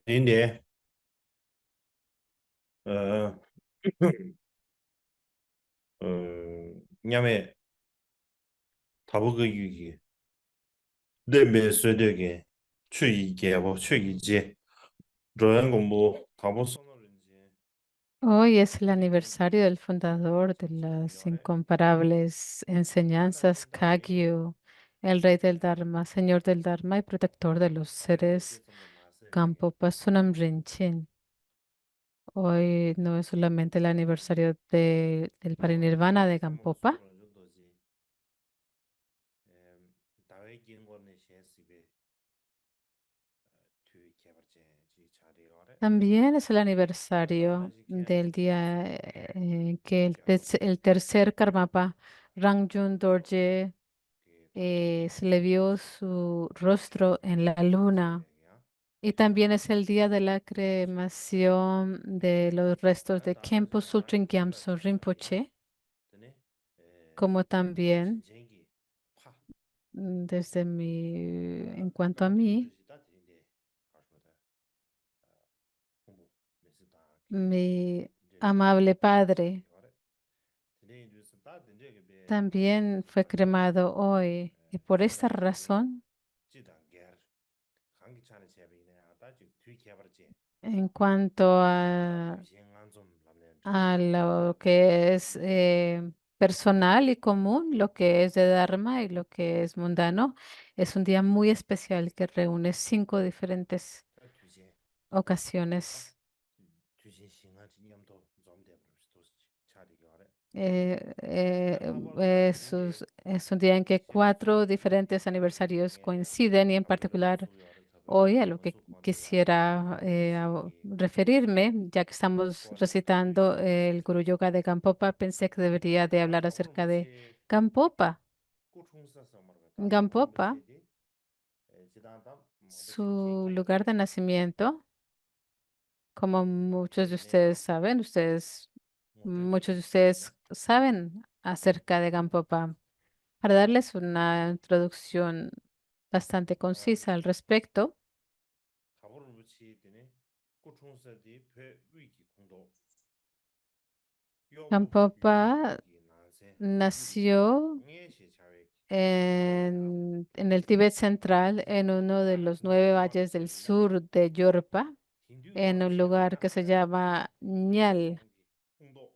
인데 어, 어, 냐면 다보그 내每岁的给 去一届不去一届 royan como 다보선언인지 Hoy es el 대신 aniversario del fundador de las 지역에 incomparables enseñanzas 다나든지 Kagyu, el rey del Dharma, señor del Dharma y protector de los seres 대선의 마세기 Gampopa Sonam Rinchen. Hoy no es solamente el aniversario del parinirvana de 잘못 Gampopa, 수그런 정도지 다외 긴권의 시스베 뒤 개발제 지 자리가 아래 también es el 다다 aniversario 아래지게 del día 수도지 en que 개발제 el tercer Karmapa, Rangjun Dorje, 그 se le vio su rostro en la luna. 세대야 Y también es el día de la cremación de los restos de 다다 Khenpo 지나 Sultrin 다 Gyamso 지나리야 Rinpoche, 되네 como también 진쟁기 파 desde en cuanto a 내가 mí, 뒤주시다 드린데 가서다 공부 메시다 mi 이제 amable padre 자리가 드네 뉴스 다 된저게 배 también fue cremado hoy. Y por esta 딘라시기 razón, 지단게 강기 차는 제비네 아다 지 뒤 개발제 en cuanto 다 뒤생한 좀 남는 a 주제 lo que es personal y común, lo que es de Dharma y lo que es mundano, es un día muy especial que reúne cinco diferentes 다 뒤제 다 ocasiones. 뒤신 신한 진념도 좀 되는 수도 자리가 아래 다 Es, es un día en que cuatro diferentes aniversarios coinciden y en particular hoy a lo que quisiera referirme, ya que estamos recitando el Guru Yoga de Gampopa, pensé que debería de hablar acerca de Gampopa. Gampopa, su lugar de nacimiento, como muchos de ustedes saben, muchos de ustedes saben acerca de Gampopa. Para darles una introducción bastante concisa al respecto, Gampopa nació en el Tíbet central, en uno de los 9 valles del sur de Yorpa, en un lugar que se llama Ñal.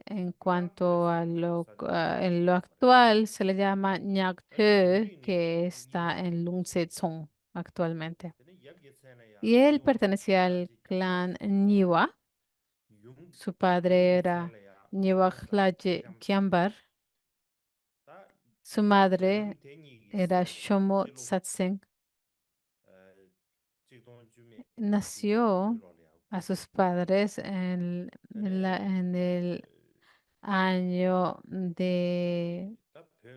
En cuanto a en lo actual, se le llama Nyakthö, que está en Lung Setsong actualmente. Y él pertenecía al clan Niwa. Su padre era Niwa Khlaje Kyambar. Su madre era Shomo Tsatseng. Nació a sus padres en año de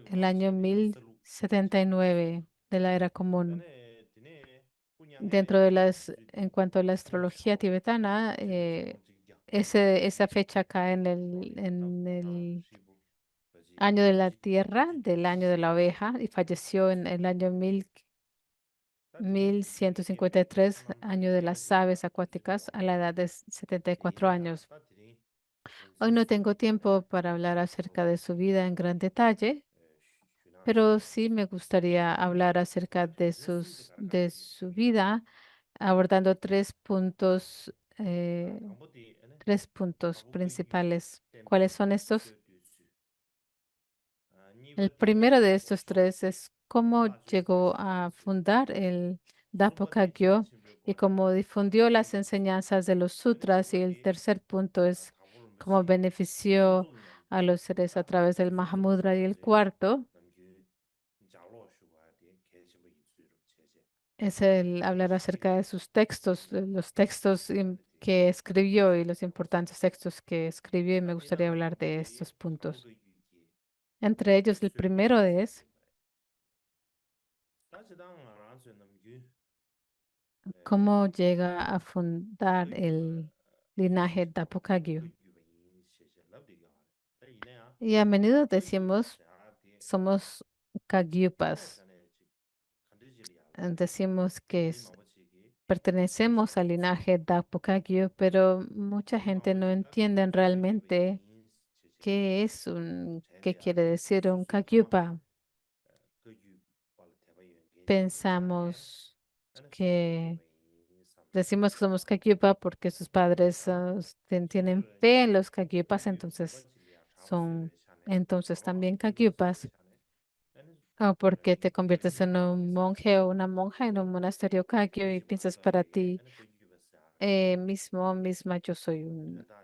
el año 1079 de la era común. Dentro de en cuanto a la astrología tibetana, esa fecha cae en el año de la tierra, del año de la oveja, y falleció en el año 1153, año de las aves acuáticas, a la edad de 74 años. Hoy no tengo tiempo para hablar acerca de su vida en gran detalle, pero sí me gustaría hablar acerca de su vida, abordando tres puntos principales. ¿Cuáles son estos? El primero de estos tres es cómo llegó a fundar el Dapo Kagyo y cómo difundió las enseñanzas de los sutras. Y el tercer punto es cómo benefició a los seres a través del Mahamudra. Y el cuarto es el hablar acerca de sus textos, de los textos que escribió y los importantes textos que escribió. Y me gustaría hablar de estos puntos. Entre ellos, el primero es cómo llega a fundar el linaje Dapo Kagyu. Y a menudo decimos, somos Kagyupas. Decimos que pertenecemos al linaje Dakpo Kagyu, pero mucha gente no entiende realmente qué quiere decir un Kagyupa. Pensamos que decimos que somos Kagyupa porque sus padres tienen fe en los Kagyupas, entonces son entonces también Kagyupas. O porque te conviertes en un monje o una monja en un monasterio Kagyu y piensas para ti misma, yo soy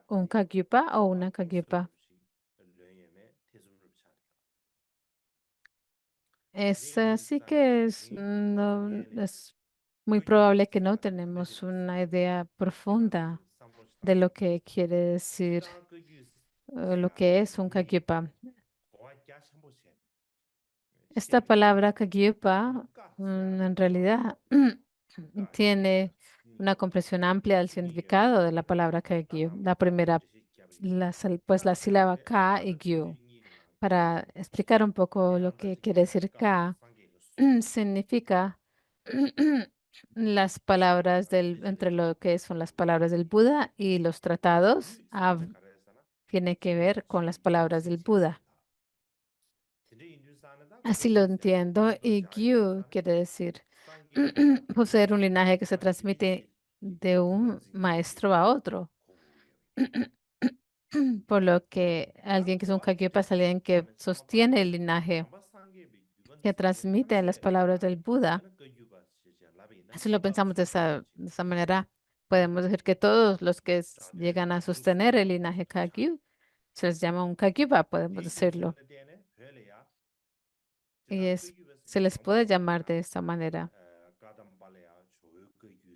un Kagyupa o una Kagyupa. Es así que no, es muy probable que no tenemos una idea profunda de lo que quiere decir lo que es un Kagyupa. Esta palabra Kagyupa en realidad tiene una comprensión amplia del significado de la palabra Kagyu. La primera, pues la sílaba Ka y Gyu. Para explicar un poco lo que quiere decir Ka, significa las palabras entre lo que son las palabras del Buda y los tratados, tiene que ver con las palabras del Buda. Así lo entiendo. Y Gyu quiere decir poseer un linaje que se transmite de un maestro a otro. Por lo que alguien que es un Kagyupa es alguien que sostiene el linaje, que transmite las palabras del Buda. Si lo pensamos de esa manera, podemos decir que todos los que llegan a sostener el linaje Kagyu se les llama un Kagyupa, podemos decirlo. Y se les puede llamar de esta manera.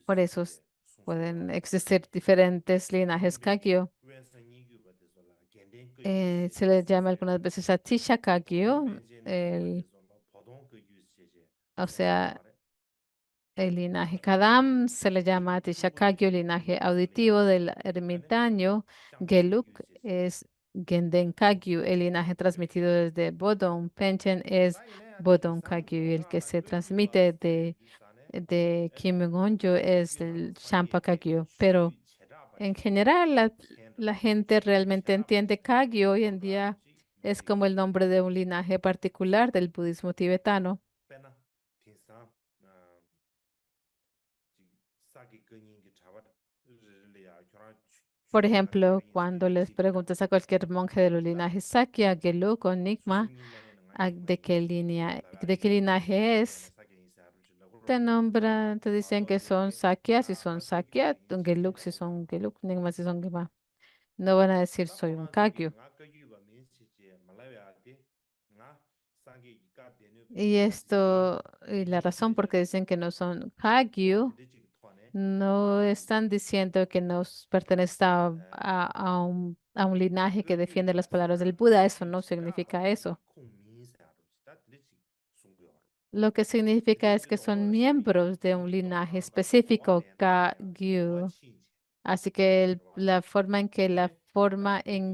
Por eso pueden existir diferentes linajes Kagyu. Se le llama algunas veces a Tisha Kagyu, o sea, el linaje Kadam se le llama Tisha Kagyu, el linaje auditivo del ermitaño. Geluk es Genden Kagyu, el linaje transmitido desde Bodong. Penchen es Bodong Kagyu, y el que se transmite de Kim Onjo es el Champa Kagyu. Pero en general, la gente realmente entiende Kagyu hoy en día es como el nombre de un linaje particular del budismo tibetano. Por ejemplo, cuando les preguntas a cualquier monje de los linajes Sakya, Gelug o Nyingma, de qué linaje es, te nombran, te dicen que son Sakya si son Sakya, Gelug si son Gelug, Nyingma si son Nyingma. No van a decir soy un Kagyu. Y la razón por qué dicen que no son Hagyu, no están diciendo que nos pertenece a un linaje que defiende las palabras del Buda, eso no significa eso. Lo que significa es que son miembros de un linaje específico, Kagyu. Así que la forma en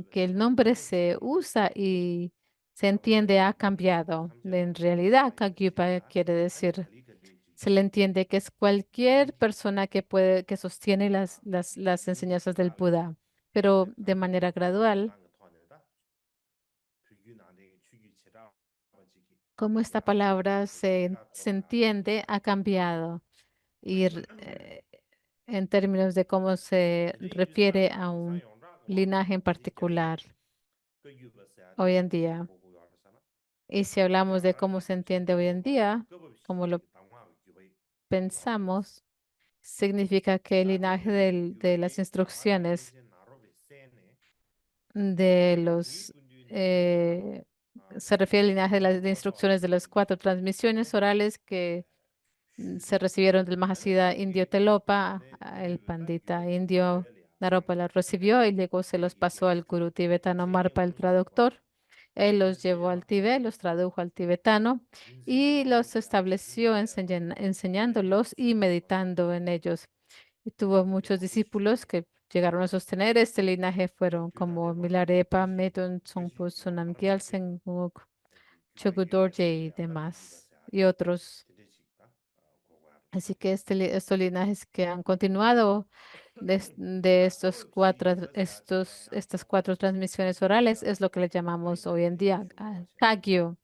que el nombre se usa y se entiende ha cambiado. En realidad, Kagyupa quiere decir, se le entiende que es cualquier persona que sostiene las enseñanzas del Buda, pero de manera gradual, como esta palabra se entiende, ha cambiado. Y en términos de cómo se refiere a un linaje en particular hoy en día. Y si hablamos de cómo se entiende hoy en día, como lo pensamos, significa que el linaje de las instrucciones de los se refiere al linaje de instrucciones de las cuatro transmisiones orales que se recibieron del Mahasiddha indio Telopa, el pandita indio Naropa las recibió y luego se los pasó al gurú tibetano Marpa, el traductor. Él los llevó al Tíbet, los tradujo al tibetano y los estableció enseñándolos y meditando en ellos. Y tuvo muchos discípulos que llegaron a sostener este linaje, fueron como Milarepa, Medun, Tsongpo, Sonam Gyaltsen, Nguk, Chogyodorje y demás, y otros. Así que estos linajes que han continuado de estos estas cuatro transmisiones orales es lo que le llamamos hoy en día Kagyu.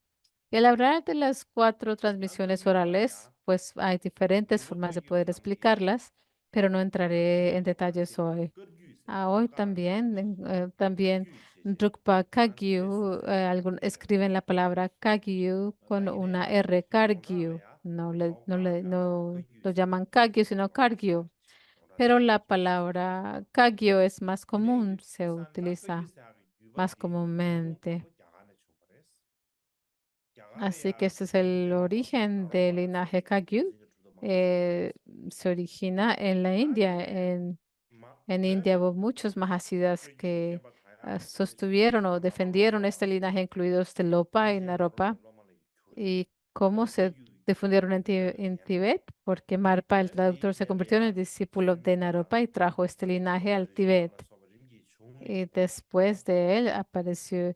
Y al hablar de las cuatro transmisiones orales, pues hay diferentes formas de poder explicarlas, pero no entraré en detalles hoy. Hoy también, también Drukpa Kagyu, escriben la palabra Kagyu con una R, Kargyu. No lo llaman Kagyu, sino Kargyu. Pero la palabra Kagyu es más común, se utiliza más comúnmente. Así que este es el origen del linaje Kagyu. Eh, Se origina en la India. En India hubo muchos mahasidas que sostuvieron o defendieron este linaje, incluidos Telopa y Naropa. ¿Y cómo se difundieron en Tibet? Porque Marpa, el traductor, se convirtió en el discípulo de Naropa y trajo este linaje al Tibet. Y después de él apareció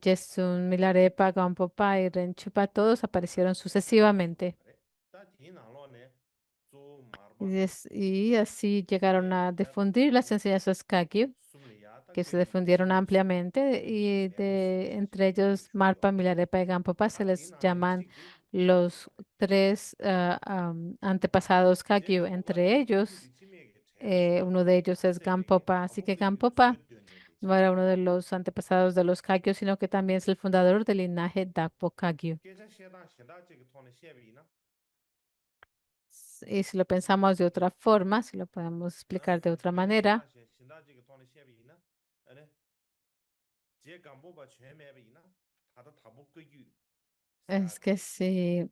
Jesun, Milarepa, Gampopa y Renchupa, todos aparecieron sucesivamente. Y así llegaron a difundir las enseñanzas Kagyu, que se difundieron ampliamente, y entre ellos Marpa, Milarepa y Gampopa se les llaman los tres antepasados Kagyu. Entre ellos, uno de ellos es Gampopa. Así que Gampopa no era uno de los antepasados de los Kagyu, sino que también es el fundador del linaje Dakpo Kagyu. Y si lo pensamos de otra forma, si lo podemos explicar de otra manera, es que si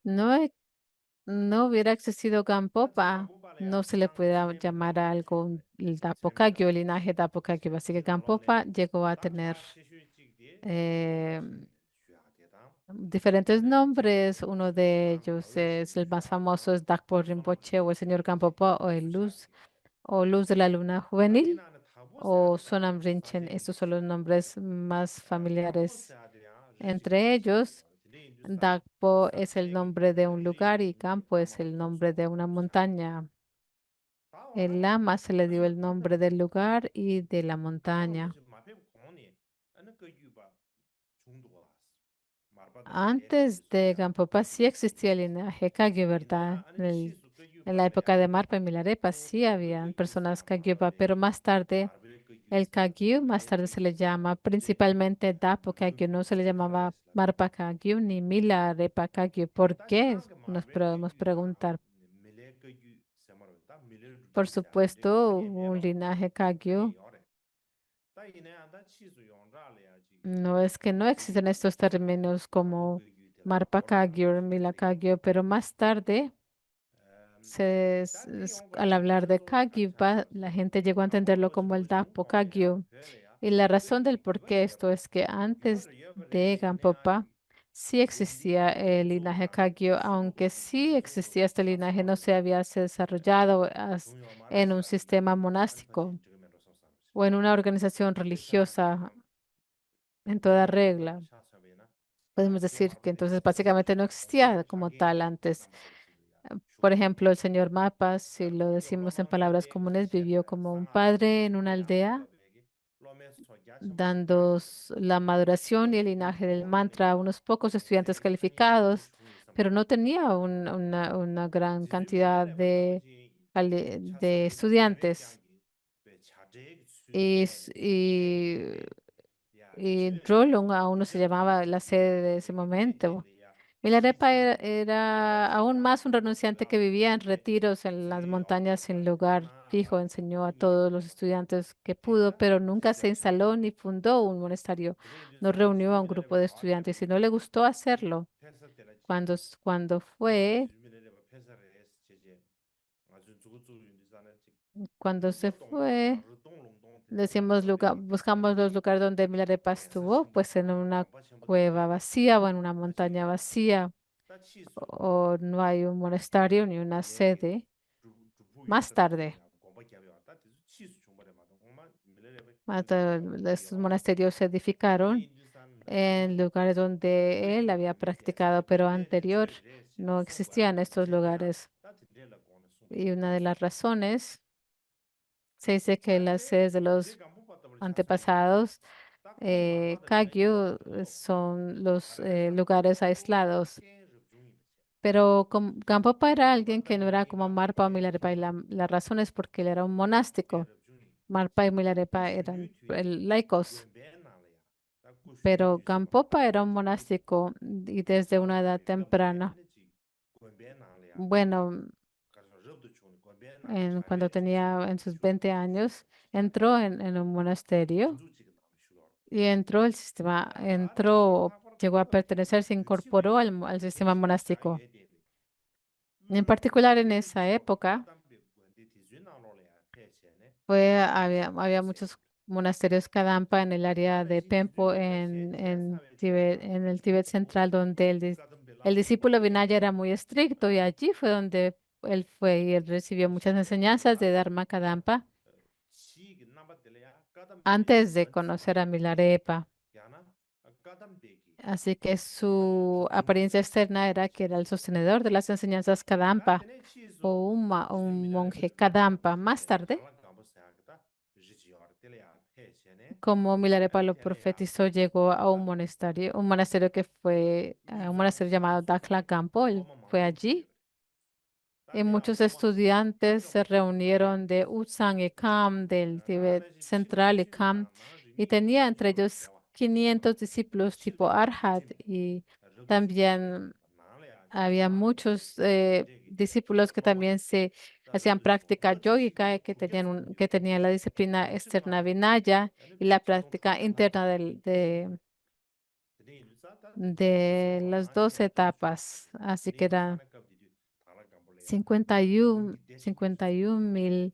no hubiera existido Gampopa, no se le puede llamar a algo el Dakpo Kagyu, el linaje Dakpo Kagyu. Así que Gampopa llegó a tener eh, diferentes nombres. Uno de ellos es el más famoso, es Dakpo Rinpoche o el señor Gampopa o Luz de la Luna Juvenil o Sonam Rinchen. Estos son los nombres más familiares. Entre ellos, Dakpo es el nombre de un lugar y Gampo es el nombre de una montaña. El Lama se le dio el nombre del lugar y de la montaña. Antes de Gampopa sí existía el linaje Kagyu, ¿verdad? En la época de Marpa y Milarepa sí habían personas Kagyupa, pero más tarde el Kagyu, más tarde se le llama principalmente Dapo Kagyu, no se le llamaba Marpa Kagyu ni Milarepa Kagyu. ¿Por qué? Nos podemos preguntar. Por supuesto, hubo un linaje Kagyu. No es que no existen estos términos como Marpa Kagyu, Mila Kagyu, pero más tarde, al hablar de Kagyu, la gente llegó a entenderlo como el Dapo Kagyu. Y la razón del por qué esto es que antes de Gampopa sí existía el linaje Kagyu, aunque sí existía este linaje, no se había se desarrollado en un sistema monástico o en una organización religiosa en toda regla. Podemos decir que entonces básicamente no existía como tal antes. Por ejemplo, el señor Mapas, si lo decimos en palabras comunes, vivió como un padre en una aldea, dando la maduración y el linaje del mantra a unos pocos estudiantes calificados, pero no tenía una gran cantidad de estudiantes. Y, s- y, y Drolung aún no se llamaba la sede de ese momento. Milarepa era aún más un renunciante que vivía en retiros en las montañas sin lugar fijo. Enseñó a todos los estudiantes que pudo, pero nunca se instaló ni fundó un monasterio. No reunió a un grupo de estudiantes y no le gustó hacerlo. Cuando fue, cuando se fue, decimos lugar, buscamos los lugares donde Milarepa estuvo, pues en una cueva vacía o en una montaña vacía o no hay un monasterio ni una sede. Más tarde, estos monasterios se edificaron en lugares donde él había practicado, pero anterior no existían estos lugares. Y una de las razones, se dice que las sedes de los antepasados, Kagyu, son los lugares aislados. Pero Gampopa era alguien que no era como Marpa o Milarepa, y la razón es porque él era un monástico. Marpa y Milarepa eran laicos, pero Gampopa era un monástico y desde una edad temprana. Bueno, cuando tenía en sus 20 años, entró en un monasterio y llegó a pertenecer, se incorporó al sistema monástico. En particular en esa época, había muchos monasterios Kadampa en el área de Pempo, en Tíbet, en el Tíbet central, donde el discípulo Vinaya era muy estricto y allí fue donde él fue y él recibió muchas enseñanzas de Dharma Kadampa antes de conocer a Milarepa. Así que su apariencia externa era que era el sostenedor de las enseñanzas Kadampa o un monje Kadampa. Más tarde, como Milarepa lo profetizó, llegó a un monasterio que fue un monasterio llamado Dakhla Gampo. Él fue allí y muchos estudiantes se reunieron de Uzang y Kham, del Tíbet Central y Kham, y tenía entre ellos 500 discípulos tipo Arhat, y también había muchos discípulos que también se hacían práctica yógica, que tenían la disciplina externa Vinaya y la práctica interna de las dos etapas. Así que eran 51.000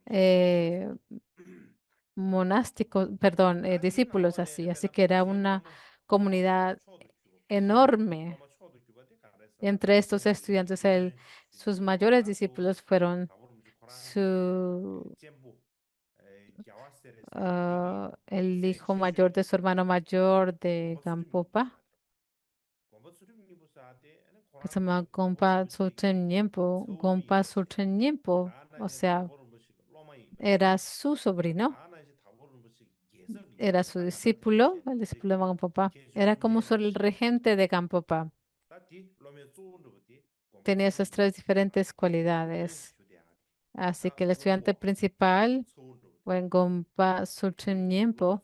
eh, monásticos, perdón, discípulos así. Así que era una comunidad enorme. Entre estos estudiantes, sus mayores discípulos fueron su, el hijo mayor de su hermano mayor de Gampopa, que se llama Gompa Sultan Nyempo. Gompa Sultan Nyempo, o sea, era su sobrino, era su discípulo, el discípulo de Gampopa. Era como el regente de Gampopa. Tenía esas tres diferentes cualidades. Así que el estudiante principal, o Gompa Sultan Nyempo,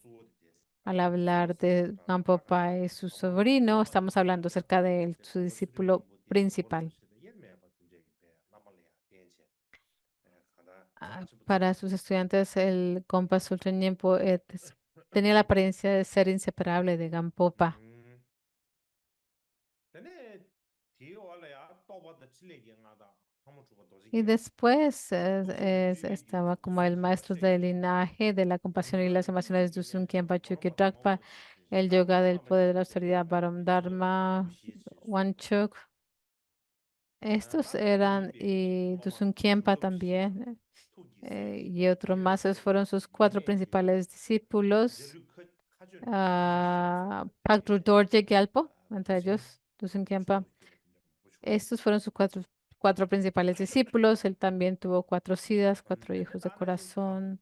al hablar de Gampopa y su sobrino, estamos hablando acerca de su discípulo principal. Para sus estudiantes, el Gompa Sultan Nyempo tenía la apariencia de ser inseparable de Gampopa. Y después estaba como el maestro del linaje de la compasión y las emociones de Dusun Khenpa Chukyi Dragpa, el yoga del poder de la austeridad Barom Dharma, Wanchuk. Estos eran, y Dusun Khenpa también, y otros más. Esos fueron sus cuatro principales discípulos. Pakru Dorje Gyalpo, entre ellos, Dusun Khenpa. Estos fueron sus cuatro principales discípulos. Él también tuvo cuatro siddhas, cuatro hijos de corazón,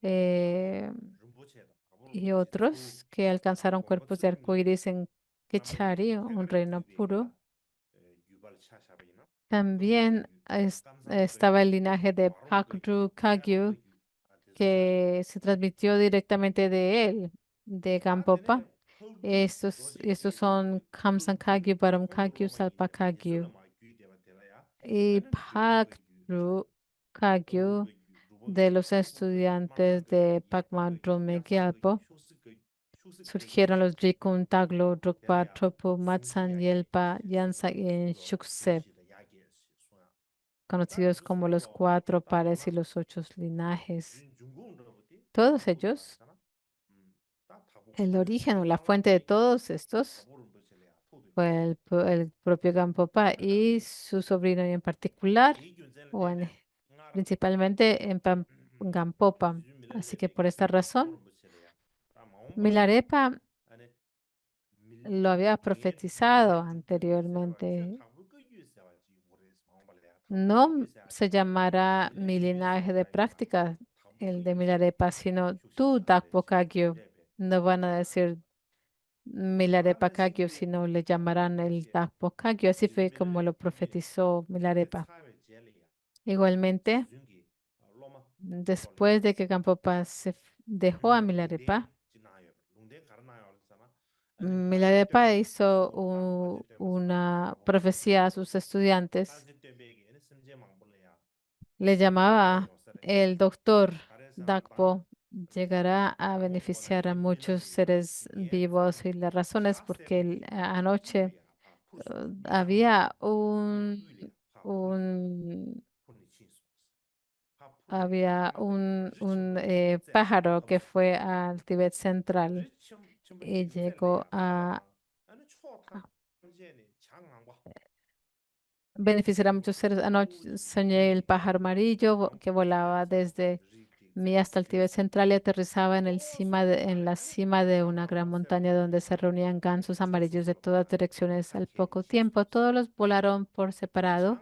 eh, y otros que alcanzaron cuerpos de arcoíris en Kechari, un reino puro. También estaba el linaje de Pakru Kagyu, que se transmitió directamente de él, de Gampopa. Estos son Khamsan Kagyu, Baram Kagyu, Salpa Kagyu. Y Pakru Kagyu, de los estudiantes de Pakman Drome Gyalpo, surgieron los Rikun, Taglo, Drukpa, Tropo, Matsan, Yelpa, Yansa y Shuksep, conocidos como los cuatro pares y los ocho linajes. Todos ellos, el origen o la fuente de todos estos fue el propio Gampopa y su sobrino, y en particular, o principalmente en Gampopa. Así que por esta razón, Milarepa lo había profetizado anteriormente. No se llamará mi linaje de práctica, el de Milarepa, sino tú, Dakpo Kagyu. No van a decir Milarepa Kagyu, sino le llamarán el Dakpo Kagyu. Así fue como lo profetizó Milarepa. Igualmente, después de que Gampopa dejó a Milarepa, Milarepa hizo una profecía a sus estudiantes. Le llamaba el doctor Dakpo. Llegará a beneficiar a muchos seres vivos y la razón es porque anoche había un, un pájaro que fue al Tíbet central y llegó a beneficiar a muchos seres. Anoche soñé el pájaro amarillo que volaba desde mí hasta el Tíbet central y aterrizaba en en la cima de una gran montaña donde se reunían gansos amarillos de todas direcciones. Al poco tiempo, todos los volaron por separado,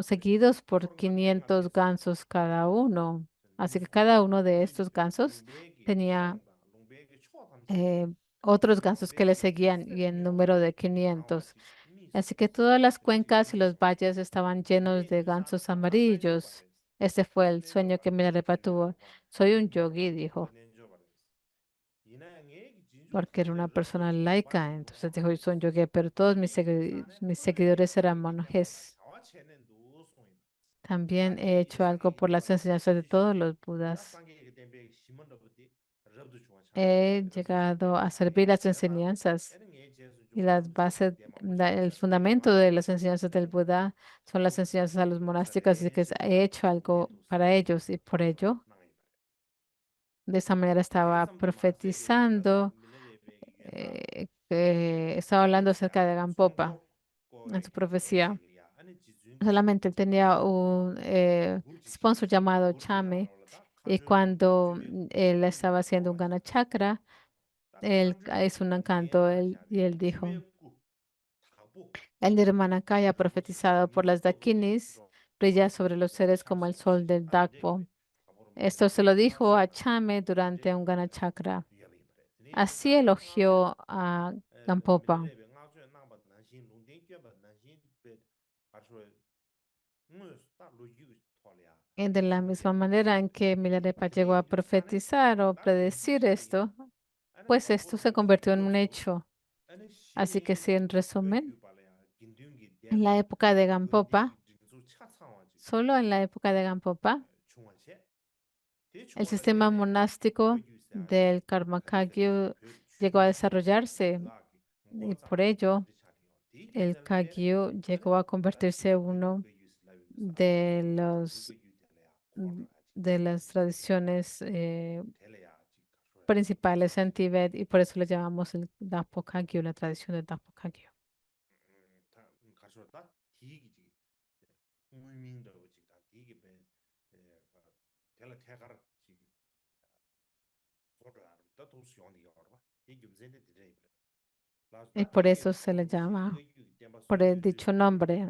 seguidos por 500 gansos cada uno. Así que cada uno de estos gansos tenía eh, otros gansos que le seguían y en número de 500. Así que todas las cuencas y los valles estaban llenos de gansos amarillos. Este fue el sueño que Milarepa tuvo. Soy un yogi, dijo, porque era una persona laica. Entonces dijo, yo soy un yogi, pero todos mis seguidores eran monjes. También he hecho algo por las enseñanzas de todos los budas. He llegado a servir las enseñanzas y las bases, el fundamento de las enseñanzas del Buda son las enseñanzas a los monásticos, así que he hecho algo para ellos y por ello, de esa manera estaba profetizando, que estaba hablando acerca de Gampopa en su profecía. Solamente él tenía un sponsor llamado Chame y cuando él estaba haciendo un Gana Chakra, él hizo un encanto y él dijo, el Nirmanakaya profetizado por las Dakinis brilla sobre los seres como el sol del Dakpo. Esto se lo dijo a Chame durante un Gana Chakra. Así elogió a Gampopa. Y de la misma manera en que Milarepa llegó a profetizar o predecir esto, pues esto se convirtió en un hecho. Así que sí, en resumen, en la época de Gampopa, solo en la época de Gampopa, el sistema monástico del Karma llegó a desarrollarse y por ello el Kagyu llegó a convertirse en uno de mm, de las tradiciones principales en Tíbet y por eso le llamamos el Dapo Kagyu, la tradición del Dapo Kagyu. Y por eso se le llama por el dicho nombre.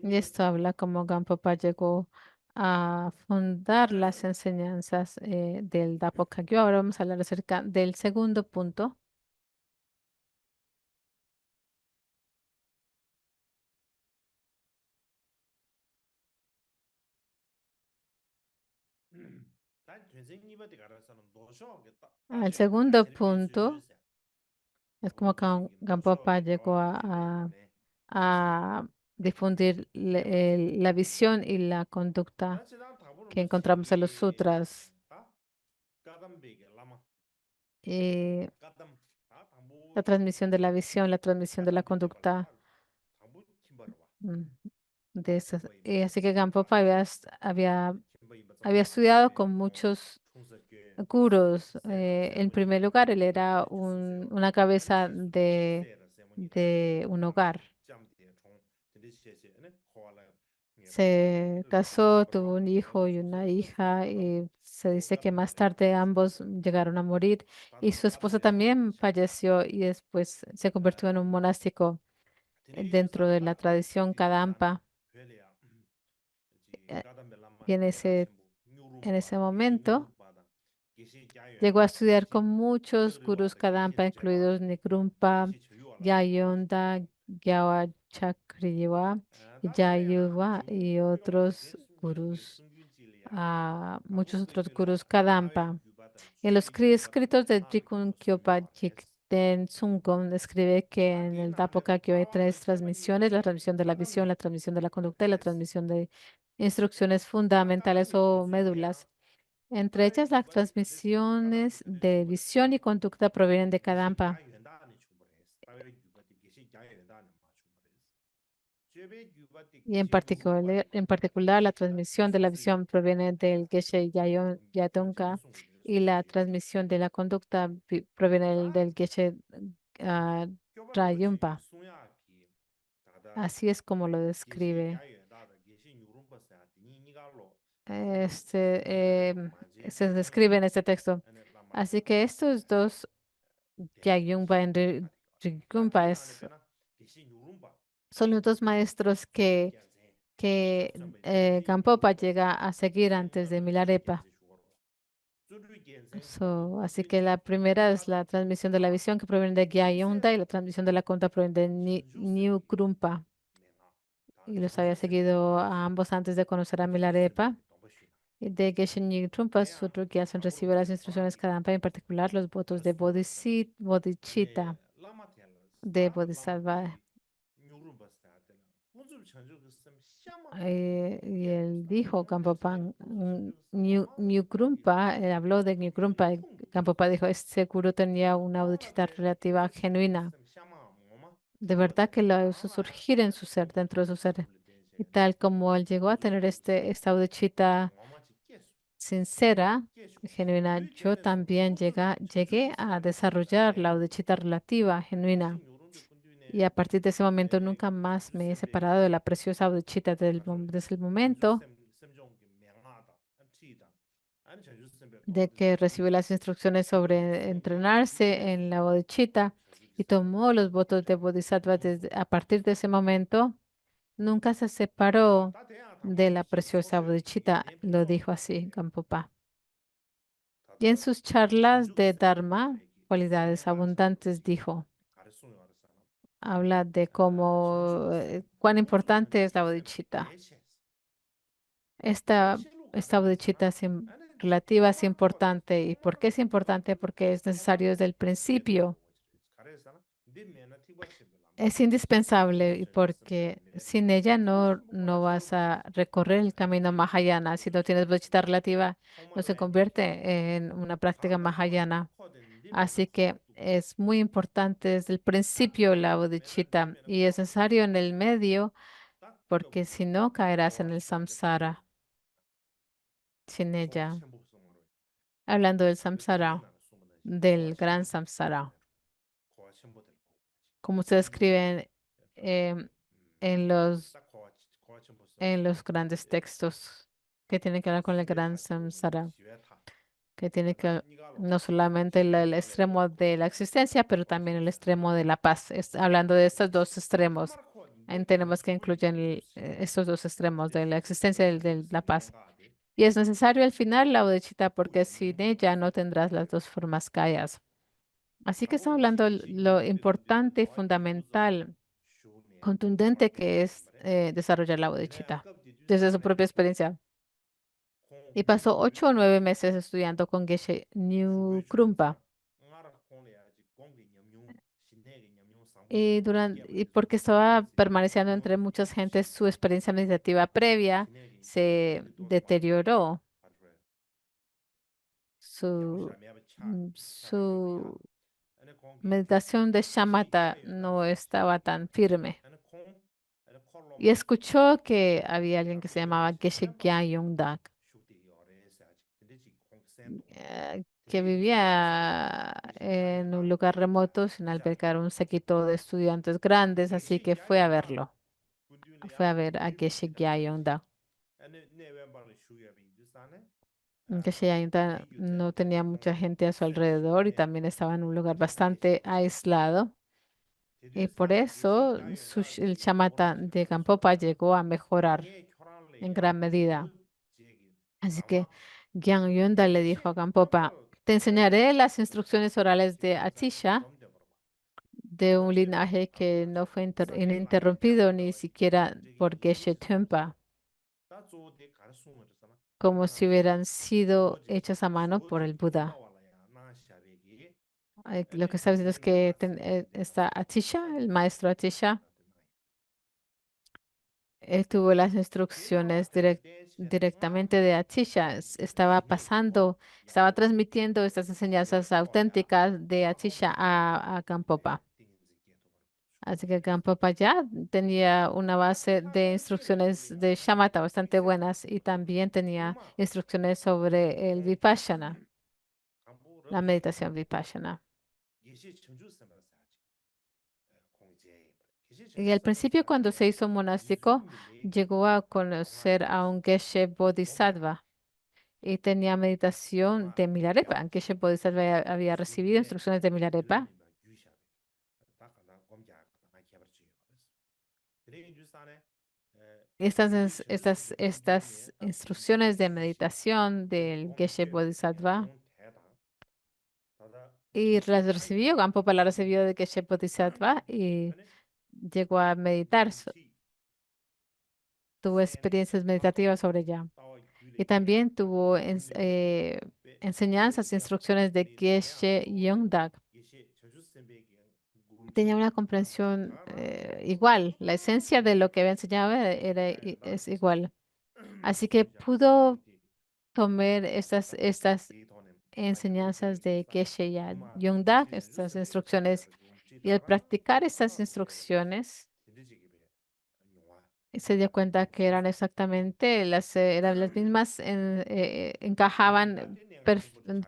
Y esto habla como Gampopa llegó a fundar las enseñanzas del Dapo Kagyu. Ahora vamos a hablar acerca del segundo punto. El segundo punto es como Gampopa llegó a difundir la visión y la conducta que encontramos en los sutras. Y la transmisión de la visión, la transmisión de la conducta mm, de esas. Y así que Gampopa había estudiado con muchos gurús. En primer lugar, él era una cabeza de un hogar. se casó, tuvo un hijo y una hija, y se dice que más tarde ambos llegaron a morir, y su esposa también falleció y después se convirtió en un monástico dentro de la tradición Kadampa. eh, Y en ese momento llegó a estudiar con muchos gurús Kadampa, incluidos Nigrumpa, Gyayonda, Gyawa Chakriwa, Yayuva y otros gurús, muchos otros gurús Kadampa. En los escritos de Jikun Kyopa Jikten Sungom describe que en el Dapoka Kyo hay tres transmisiones: la transmisión de la visión, la transmisión de la conducta y la transmisión de instrucciones fundamentales o médulas. Entre ellas, las transmisiones de visión y conducta provienen de Kadampa. Y en particular, la transmisión de la visión proviene del Geshe Yadunga, y la transmisión de la conducta proviene del Geshe ah, Drayumpa. Así es como lo describe. Se describe en este texto. Así que estos dos, Gyayumpa y Drigumpa, son los dos maestros que Gampopa llega a seguir antes de Milarepa. Así que la primera es la transmisión de la visión, que proviene de Gyayonda, y la transmisión de la conta proviene de New Krumpa. Y los había seguido a ambos antes de conocer a Milarepa. Y de Geshe New Trumpa, otro que hacen recibir las instrucciones Kadampa, en particular los votos de Bodhicitta, de Bodhisattva. Y él dijo, Gampopa, New Krumpa, él habló de New Krumpa, y Gampopa dijo: este gurú tenía una audicita relativa genuina. De verdad que lo hizo surgir en su ser, dentro de su ser. Y tal como él llegó a tener esta audicita sincera, genuina, yo también llegué a desarrollar la audicita relativa, genuina. Y a partir de ese momento nunca más me he separado de la preciosa audechita desde el momento de que recibió las instrucciones sobre entrenarse en la bodhicitta y tomó los votos de bodhisattva. A partir de ese momento nunca se separó de la preciosa bodhicitta, lo dijo así Gampopa. Y en sus charlas de Dharma, cualidades abundantes, dijo, habla de cuán importante es la bodhicitta. Esta bodhicitta relativa es importante. ¿Y por qué es importante? Porque es necesario desde el principio. Es indispensable, y porque sin ella no vas a recorrer el camino Mahayana. Si no tienes bodhicitta relativa, no se convierte en una práctica Mahayana. Así que es muy importante desde el principio la bodhicitta, y es necesario en el medio, porque si no caerás en el samsara sin ella. Hablando del samsara, del gran samsara, como se describe em, en los grandes textos que tienen que ver con el gran samsara, que tiene que no solamente el extremo de la existencia, pero también el extremo de la paz. Hablando de estos dos extremos, tenemos que incluir estos dos extremos de la existencia y de la paz. Y es necesario al final la bodhicitta, porque sin ella no tendrás las dos formas kayas. Así que estamos hablando de lo importante y fundamental, contundente, que es desarrollar la bodhicitta desde su propia experiencia. Y pasó 8 o 9 meses estudiando con Geshe New Krumpa. Y porque estaba permaneciendo entre muchas gentes, su experiencia meditativa previa se deterioró. Su meditación de shamatha no estaba tan firme. Y escuchó que había alguien que se llamaba Geshe Gyayung-dak, que vivía en un lugar remoto sin albergar un séquito de estudiantes grandes, así que fue a verlo. fue a ver a Geshe Gyayongda. Geshe Gyayongda no tenía mucha gente a su alrededor y también estaba en un lugar bastante aislado. Y por eso el chamata de Gampopa llegó a mejorar en gran medida. Así que Gyanyonda le dijo a Gampopa, te enseñaré las instrucciones orales de Atisha, de un linaje que no fue ininterrumpido ni siquiera por Geshe Trungpa, como si hubieran sido hechas a mano por el Buda. Lo que está diciendo es que está Atisha, el maestro Atisha, tuvo las instrucciones directamente de Atisha. Estaba pasando, estaba transmitiendo estas enseñanzas auténticas de Atisha a Gampopa. Así que Gampopa ya tenía una base de instrucciones de Shamatha bastante buenas y también tenía instrucciones sobre el Vipassana, la meditación Vipassana. Y al principio, cuando se hizo monástico, llegó a conocer a un Geshe Bodhisattva y tenía meditación de Milarepa. Geshe Bodhisattva había recibido instrucciones de Milarepa. Estas instrucciones de meditación del Geshe Bodhisattva y las recibió, Gampopa la recibió de Geshe Bodhisattva y llegó a meditar, tuvo experiencias meditativas sobre ella. Y también tuvo enseñanzas, instrucciones de Geshe Yongdak. Tenía una comprensión igual, la esencia de lo que había enseñado es igual. Así que pudo tomar estas enseñanzas de Geshe Yongdak, estas instrucciones, y al practicar estas instrucciones, se dio cuenta que eran exactamente eran las mismas, encajaban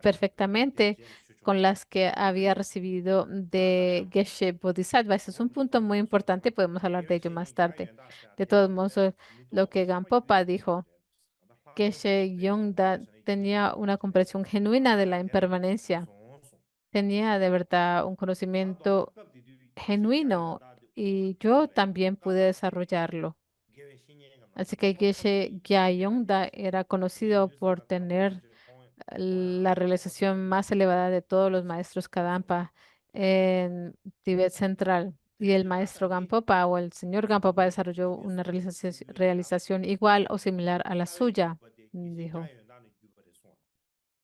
perfectamente con las que había recibido de Geshe Bodhisattva. Ese es un punto muy importante, podemos hablar de ello más tarde. De todos modos, lo que Gampopa dijo, Geshe Yongda tenía una comprensión genuina de la impermanencia, tenía de verdad un conocimiento genuino y yo también pude desarrollarlo. Así que Geshe Gyayongda era conocido por tener la realización más elevada de todos los maestros Kadampa en Tibet Central. Y el maestro Gampopa o el señor Gampopa desarrolló una realización igual o similar a la suya, dijo.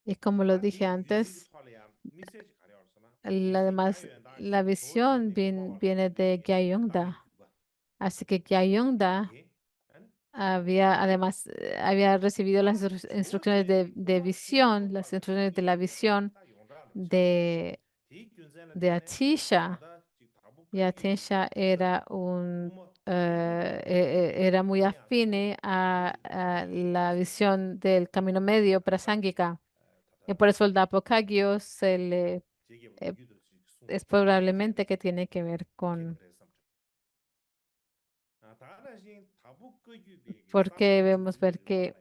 Y como lo dije antes, además la visión viene de Gyayongda. Así que Gyayongda había recibido las instrucciones de visión, las instrucciones de la visión de, de Atisha. Y Atisha era muy afine a la visión del camino medio prasángika. Y por eso el Dapokagyo eh, es probablemente que tiene que ver porque vemos ver que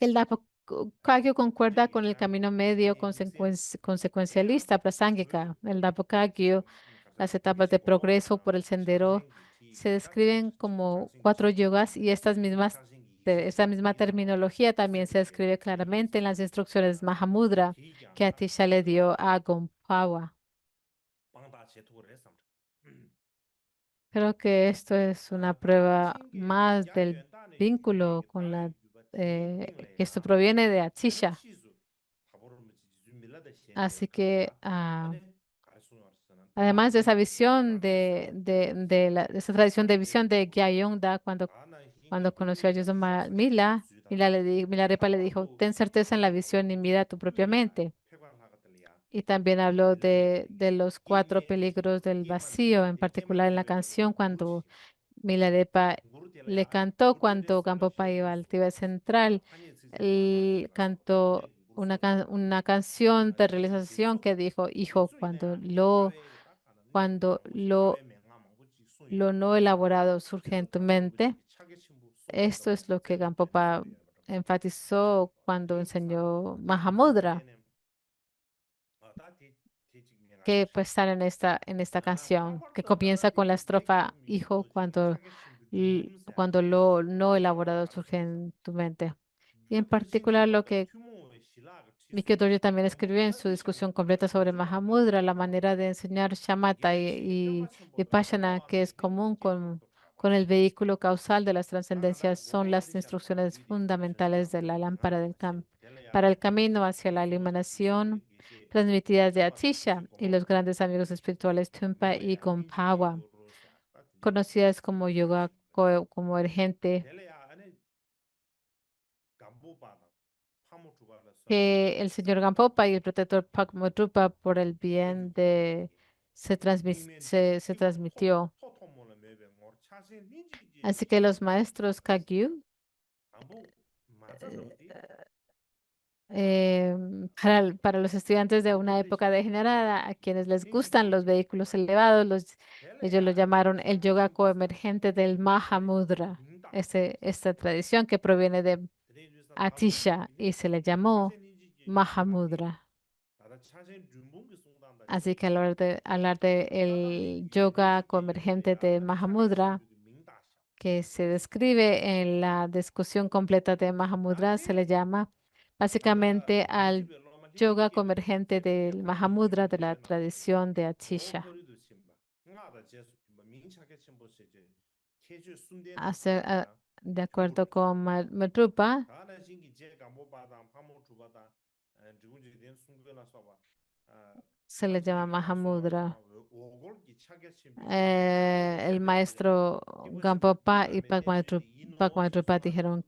el Dapokagyo concuerda con el camino medio consecuencialista prasángika. El Dapokagyo, las etapas de progreso por el sendero, se describen como cuatro yogas y esta misma terminología también se describe claramente en las instrucciones Mahamudra que Atisha le dio a Gompawa. Creo que esto es una prueba más del vínculo que esto proviene de Atisha. Así que además de esa visión de esa tradición de visión de Gyayongda, cuando conoció a Mila, Milarepa le dijo, ten certeza en la visión y mira tu propia mente. Y también habló de los cuatro peligros del vacío, en particular en la canción cuando Milarepa le cantó cuando Gampopa iba al Tíbet Central. Él cantó una canción de realización que dijo, hijo, cuando lo lo no elaborado surge en tu mente. Esto es lo que Gampopa enfatizó cuando enseñó Mahamudra, que pues sale en esta canción, que comienza con la estrofa Hijo, cuando lo no elaborado surge en tu mente. Y en particular lo que Mikio Dojo también escribió en su discusión completa sobre Mahamudra, la manera de enseñar shamatha y Vipassana que es común con el vehículo causal de las trascendencias son las instrucciones fundamentales de la lámpara para el camino hacia la iluminación transmitidas de Atisha y los grandes amigos espirituales Tumpa y Gompawa, conocidas como yoga como urgente, que el señor Gampopa y el protector Padma por el bien de se transmitió. Así que los maestros Kagyu, para los estudiantes de una época degenerada, a quienes les gustan los vehículos elevados, ellos lo llamaron el yoga coemergente del Mahamudra, esta tradición que proviene de Atisha y se le llamó Mahamudra. Así que al hablar de el yoga convergente de Mahamudra, que se describe en la discusión completa de Mahamudra, se le llama básicamente al yoga convergente del Mahamudra de la tradición de Atisha. De acuerdo con Madrupa, se le llama Mahamudra. El maestro Gampopa y Padma dijeron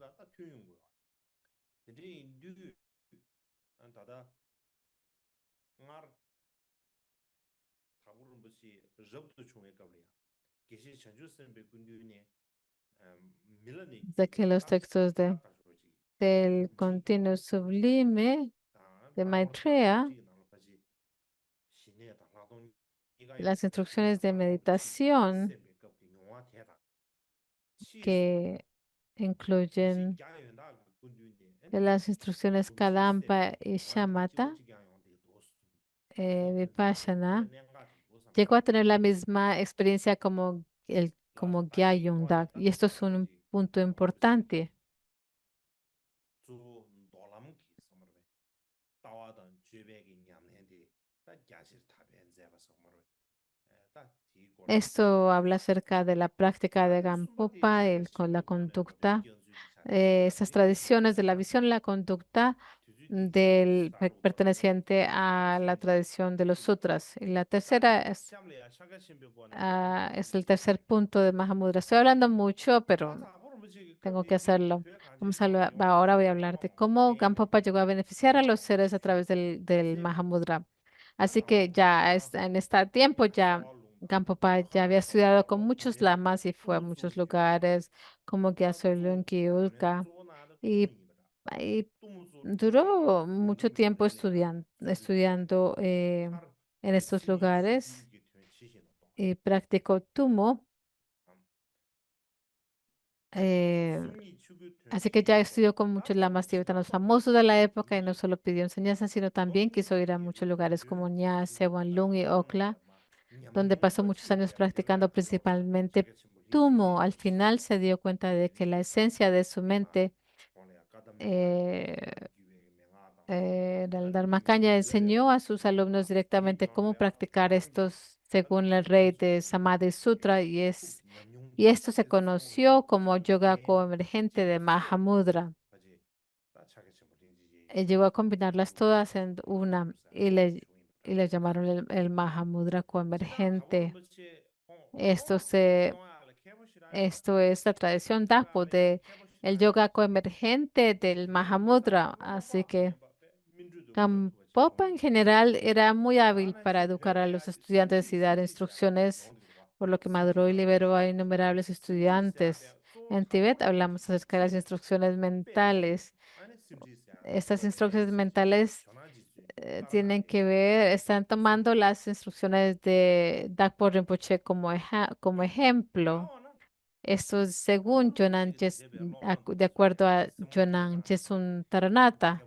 de que los textos del continuo sublime de Maitreya, las instrucciones de meditación que incluyen de las instrucciones Kadampa y Shamatha, Vipassana, llegó a tener la misma experiencia como Gyaltsab. Y esto es un punto importante. Esto habla acerca de la práctica de Gampopa, con la conducta, esas tradiciones de la visión y la conducta perteneciente a la tradición de los sutras. Y la tercera es el tercer punto de Mahamudra. Estoy hablando mucho, pero tengo que hacerlo. Ahora voy a hablar de cómo Gampopa llegó a beneficiar a los seres a través del Mahamudra. Así que ya en este tiempo ya Gampopa ya había estudiado con muchos lamas y fue a muchos lugares como Gyaltsab y Ulka y duró mucho tiempo estudiando en estos lugares y practicó Tumo. eh, Así que ya estudió con muchos lamas tibetanos famosos de la época y no solo pidió enseñanza, sino también quiso ir a muchos lugares como Nyase, Wanlung y Okla, donde pasó muchos años practicando principalmente Tumo. Al final se dio cuenta de que la esencia de su mente, eh, el Dharmakaya enseñó a sus alumnos directamente cómo practicar estos según el rey de Samadhi Sutra y esto se conoció como yoga coemergente de Mahamudra. Llegó a combinarlas todas en una y le llamaron el Mahamudra coemergente. Esto se, esto es la tradición Dapo de el yoga coemergente del Mahamudra. Así que Gampopa en general era muy hábil para educar a los estudiantes y dar instrucciones, por lo que maduró y liberó a innumerables estudiantes. En Tibet hablamos acerca de las instrucciones mentales Estas instrucciones mentales tienen que ver, están tomando las instrucciones de Dakpo Rinpoche como ejemplo. Esto es según de acuerdo a Jonan Jesun Taranata,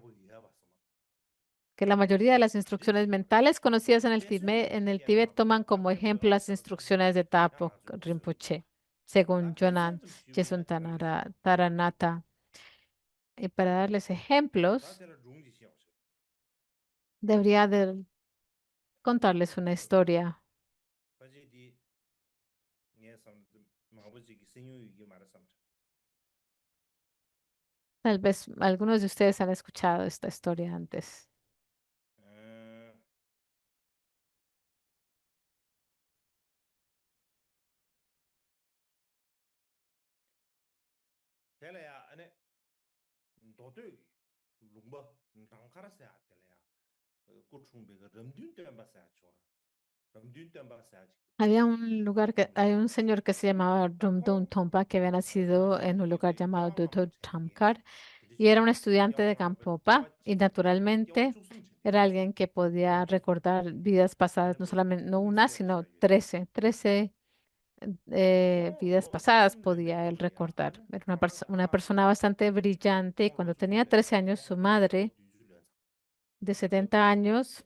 que la mayoría de las instrucciones mentales conocidas en el Tíbet toman como ejemplo las instrucciones de Tapo Rinpoche, según Jonan Jesun Taranata. Y para darles ejemplos, debería de contarles una historia. Tal vez algunos de ustedes han escuchado esta historia antes. Hay un señor que se llamaba Rumdung Tompa que había nacido en un lugar llamado Duduk Tamkar y era un estudiante de Gampopa y naturalmente era alguien que podía recordar vidas pasadas, no solamente no una, sino 13 vidas pasadas podía él recordar. Era una persona bastante brillante y cuando tenía 13 años su madre de 70 años.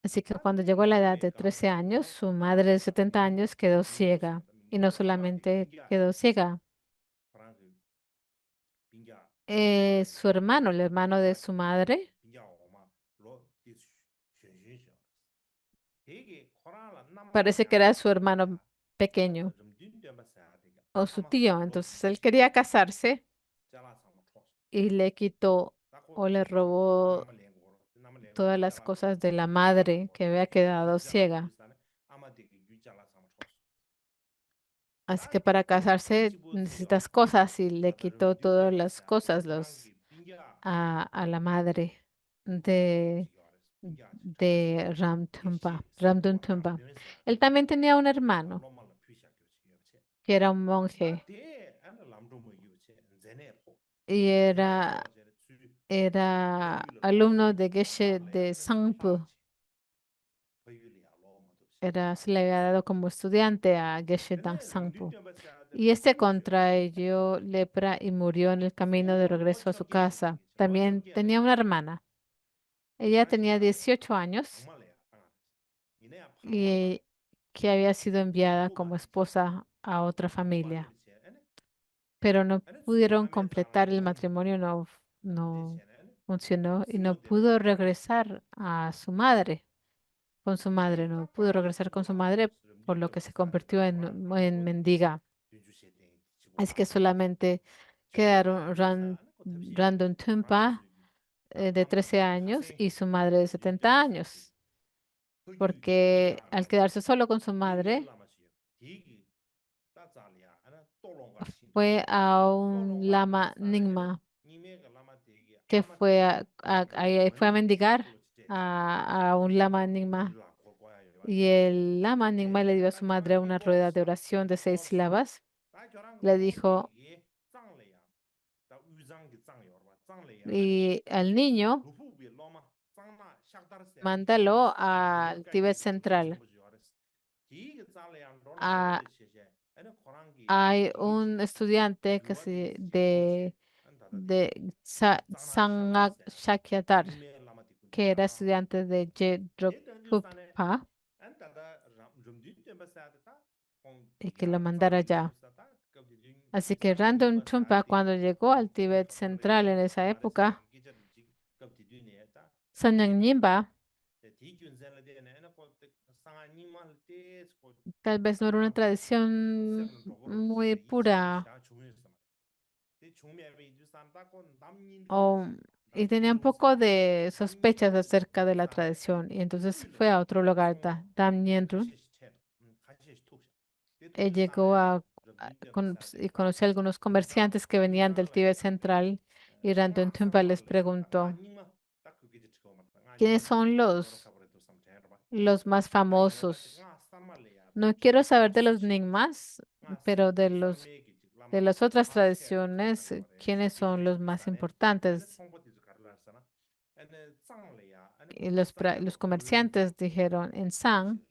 Así que cuando llegó a la edad de 13 años, su madre de 70 años quedó ciega. Y no solamente quedó ciega, su hermano, el hermano de su madre, parece que era su hermano pequeño o su tío. Entonces él quería casarse y le quitó o le robó todas las cosas de la madre que había quedado ciega. Así que para casarse necesitas cosas y le quitó todas las cosas a la madre de, de Ramdun Tumpa. Él también tenía un hermano que era un monje y era alumno de Geshe de Sangpo. Se le había dado como estudiante a Geshe Dan Sangpo. Y este contrajo lepra y murió en el camino de regreso a su casa. También tenía una hermana. Ella tenía 18 años y que había sido enviada como esposa a otra familia, pero no pudieron completar el matrimonio, no funcionó y no pudo regresar a su madre, con su madre, no pudo regresar con su madre, por lo que se convirtió en mendiga. Así que solamente quedaron Random Tumpa de 13 años y su madre de 70 años, porque al quedarse solo con su madre, fue a un lama Nyingma que fue a mendigar a un lama Nyingma. Y el lama Nyingma le dio a su madre una rueda de oración de 6 sílabas. Le dijo, y al niño, mándalo al Tíbet Central. Ah, hay un estudiante de Shakyatar, que era estudiante de Jedrokuppa, y que lo mandara allá. Así que Random Trumpa, cuando llegó al Tíbet Central en esa época, Sanyang Nyingma tal vez no era una tradición muy pura o, y tenía un poco de sospechas acerca de la tradición y entonces fue a otro lugar, Dam Nyen Run. Llegó y conoció a algunos comerciantes que venían del Tíbet Central y Random Tumpa les preguntó, ¿quiénes son los más famosos? No quiero saber de los Nyingmas, pero de las otras tradiciones, ¿quiénes son los más importantes? Y los comerciantes dijeron en San,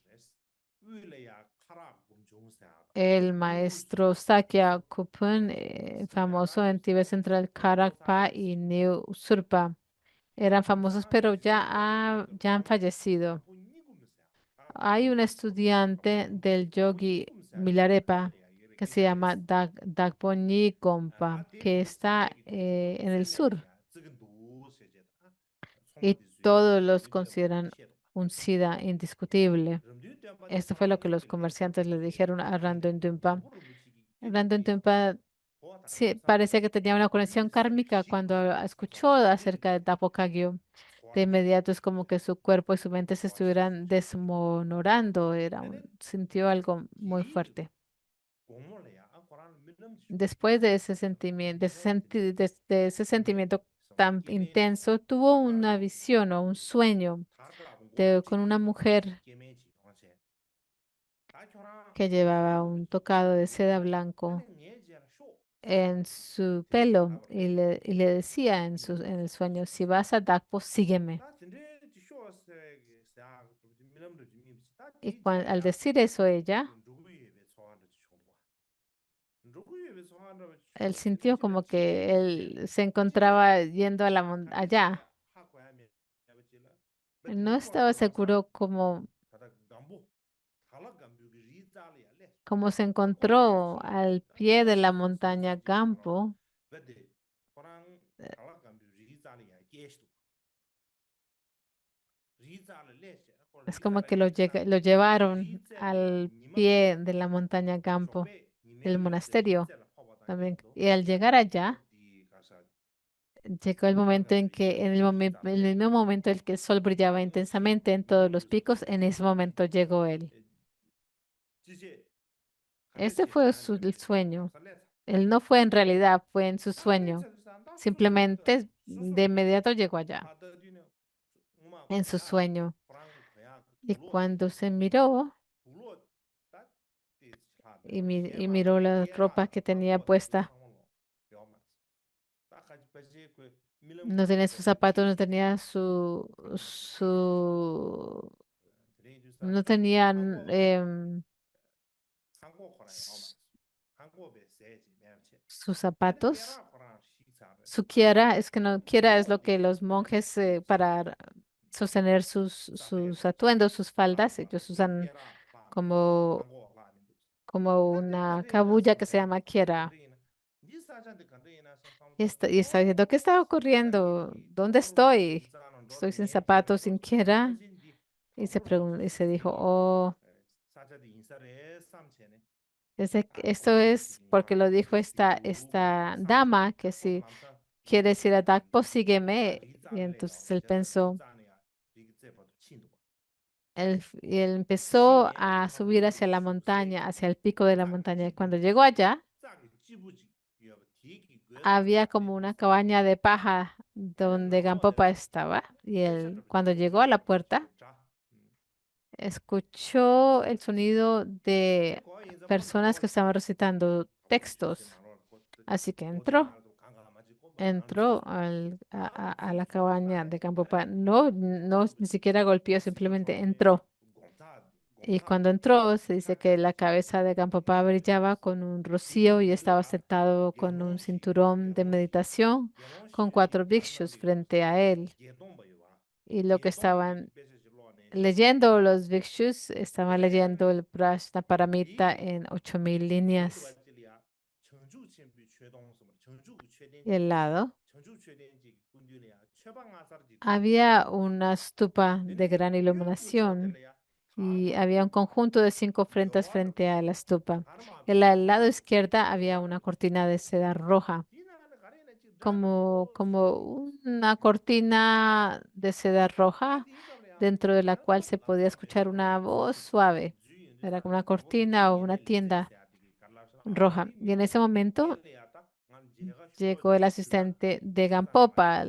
el maestro Sakya Kupun, famoso en Tibet Central, Karakpa y New Usurpa, eran famosos, pero ya han fallecido. Hay un estudiante del yogi Milarepa que se llama Dagboni Gompa, que está en el sur y todos los consideran un SIDA indiscutible. Esto fue lo que los comerciantes le dijeron a Randon Dumpa. Randon Dumpa sí, parece que tenía una conexión kármica cuando escuchó acerca de Dapo Kagyu. De inmediato es como que su cuerpo y su mente se estuvieran desmoronando. Sintió algo muy fuerte. Después de ese sentimiento, de ese sentimiento tan intenso, tuvo una visión o un sueño con una mujer que llevaba un tocado de seda blanco en su pelo y le decía en el sueño, si vas a Dakpo, sígueme. Y al decir eso ella, él sintió como que él se encontraba yendo a allá. No estaba seguro cómo se encontró al pie de la montaña Gampo. Es como que lo llevaron al pie de la montaña Gampo, del monasterio también. Y al llegar allá, llegó el momento en que, en el mismo momento en que el sol brillaba intensamente en todos los picos, en ese momento llegó él. Este fue el sueño. Él no fue en realidad, fue en su sueño. Simplemente de inmediato llegó allá, en su sueño. Y cuando se miró y miró la ropa que tenía puesta, no tenía sus zapatos, no tenía no tenían s- sus zapatos. Su kiara, es que no, kiara es lo que los monjes para sostener sus atuendos, sus faldas, ellos usan como, como una cabulla que se llama kiara. Y está diciendo, ¿qué está ocurriendo? ¿Dónde estoy? Estoy sin zapatos, sin kiara. Y se dijo, oh, esto es porque lo dijo esta dama, que si quieres ir a Dakpo, sígueme. Y entonces él pensó, y él empezó a subir hacia la montaña, hacia el pico de la montaña. Y cuando llegó allá, había como una cabaña de paja donde Gampopa estaba. Y él, cuando llegó a la puerta, escuchó el sonido de personas que estaban recitando textos. Así que entró a la cabaña de Gampopa. No, no, ni siquiera golpeó, simplemente entró. Y cuando entró, se dice que la cabeza de Gampopa brillaba con un rocío y estaba sentado con un cinturón de meditación con cuatro bhikshus frente a él. Y lo que estaban leyendo los bhikshus, estaban leyendo el Prajnaparamita en 8000 líneas. Y al lado había una stupa de gran iluminación y había un conjunto de 5 ofrendas frente a la stupa. En al lado izquierda había una cortina de seda roja, como una cortina de seda roja dentro de la cual se podía escuchar una voz suave. Era como una cortina o una tienda roja. Y en ese momento llegó el asistente de Gampopa,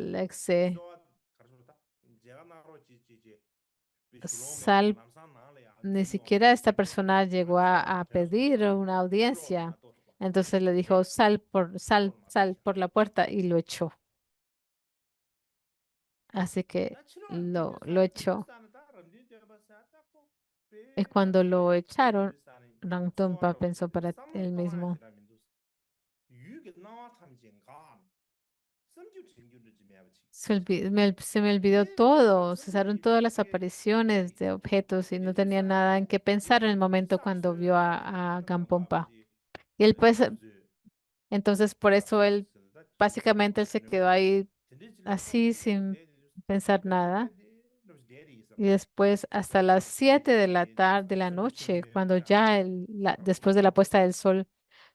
Sal ni siquiera esta persona llegó a pedir una audiencia. Entonces le dijo, sal por la puerta y lo echó. Así que lo echó. Y cuando lo echaron, Rangtumpa pensó para él mismo, se me olvidó todo, cesaron todas las apariciones de objetos y no tenía nada en qué pensar en el momento cuando vio a Gampompa. Y él pues, entonces por eso él, básicamente él se quedó ahí así sin pensar nada. Y después hasta las 7 de la tarde, de la noche, cuando ya después de la puesta del sol,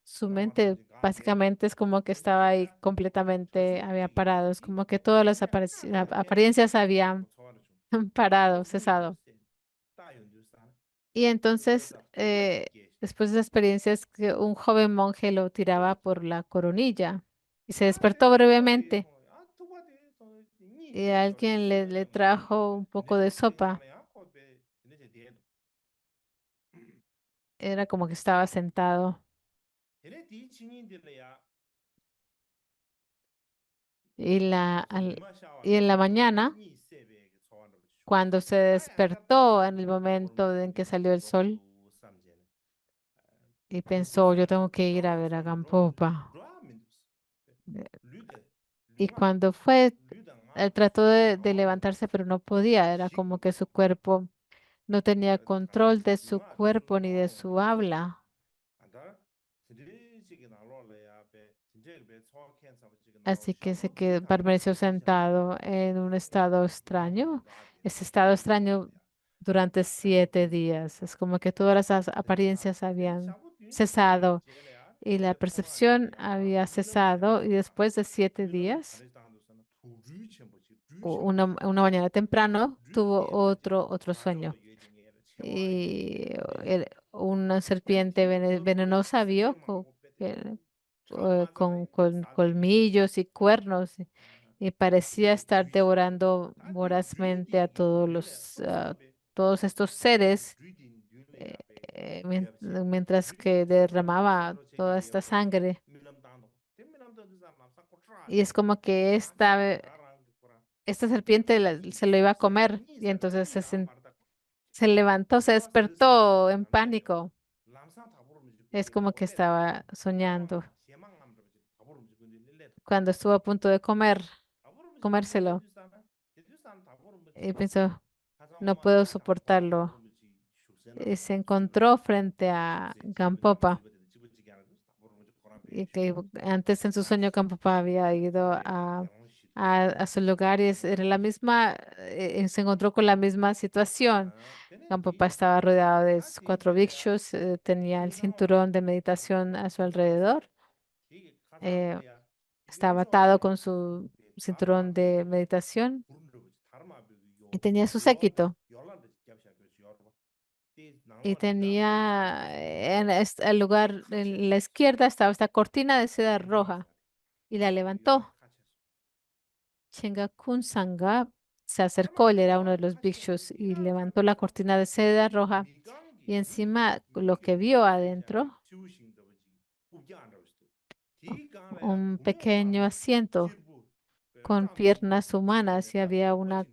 su mente básicamente es como que estaba ahí completamente, había parado, es como que todas las apariencias habían parado, cesado. Y entonces, después de esa experiencia, es que un joven monje lo tiraba por la coronilla y se despertó brevemente y alguien le trajo un poco de sopa. Era como que estaba sentado y, y en la mañana, cuando se despertó en el momento en que salió el sol y pensó, yo tengo que ir a ver a Gampopa. Y cuando fue, él trató de levantarse, pero no podía. Era como que su cuerpo no tenía control de su cuerpo ni de su habla. Así que permaneció sentado en un estado extraño. Ese estado extraño durante 7 días. Es como que todas las apariencias habían cesado y la percepción había cesado. Y después de 7 días, una mañana temprano, tuvo otro sueño. Y una serpiente venenosa vio con colmillos y cuernos y parecía estar devorando vorazmente a todos estos seres eh, mientras que derramaba toda esta sangre. Y es como que esta serpiente se lo iba a comer y entonces se levantó, se despertó en pánico. Es como que estaba soñando. Cuando estuvo a punto de comérselo, y pensó, no puedo soportarlo. Y se encontró frente a Gampopa, y que antes en su sueño Gampopa había ido a su lugar y era la misma, se encontró con la misma situación. Gampopa estaba rodeado de 4 bhikshus, tenía el cinturón de meditación a su alrededor. eh, Estaba atado con su cinturón de meditación y tenía su séquito. Y tenía el lugar en la izquierda estaba esta cortina de seda roja y la levantó. Chenga Sangha se acercó, él era uno de los bhikshus y levantó la cortina de seda roja y encima lo que vio adentro, un pequeño asiento con piernas humanas y había una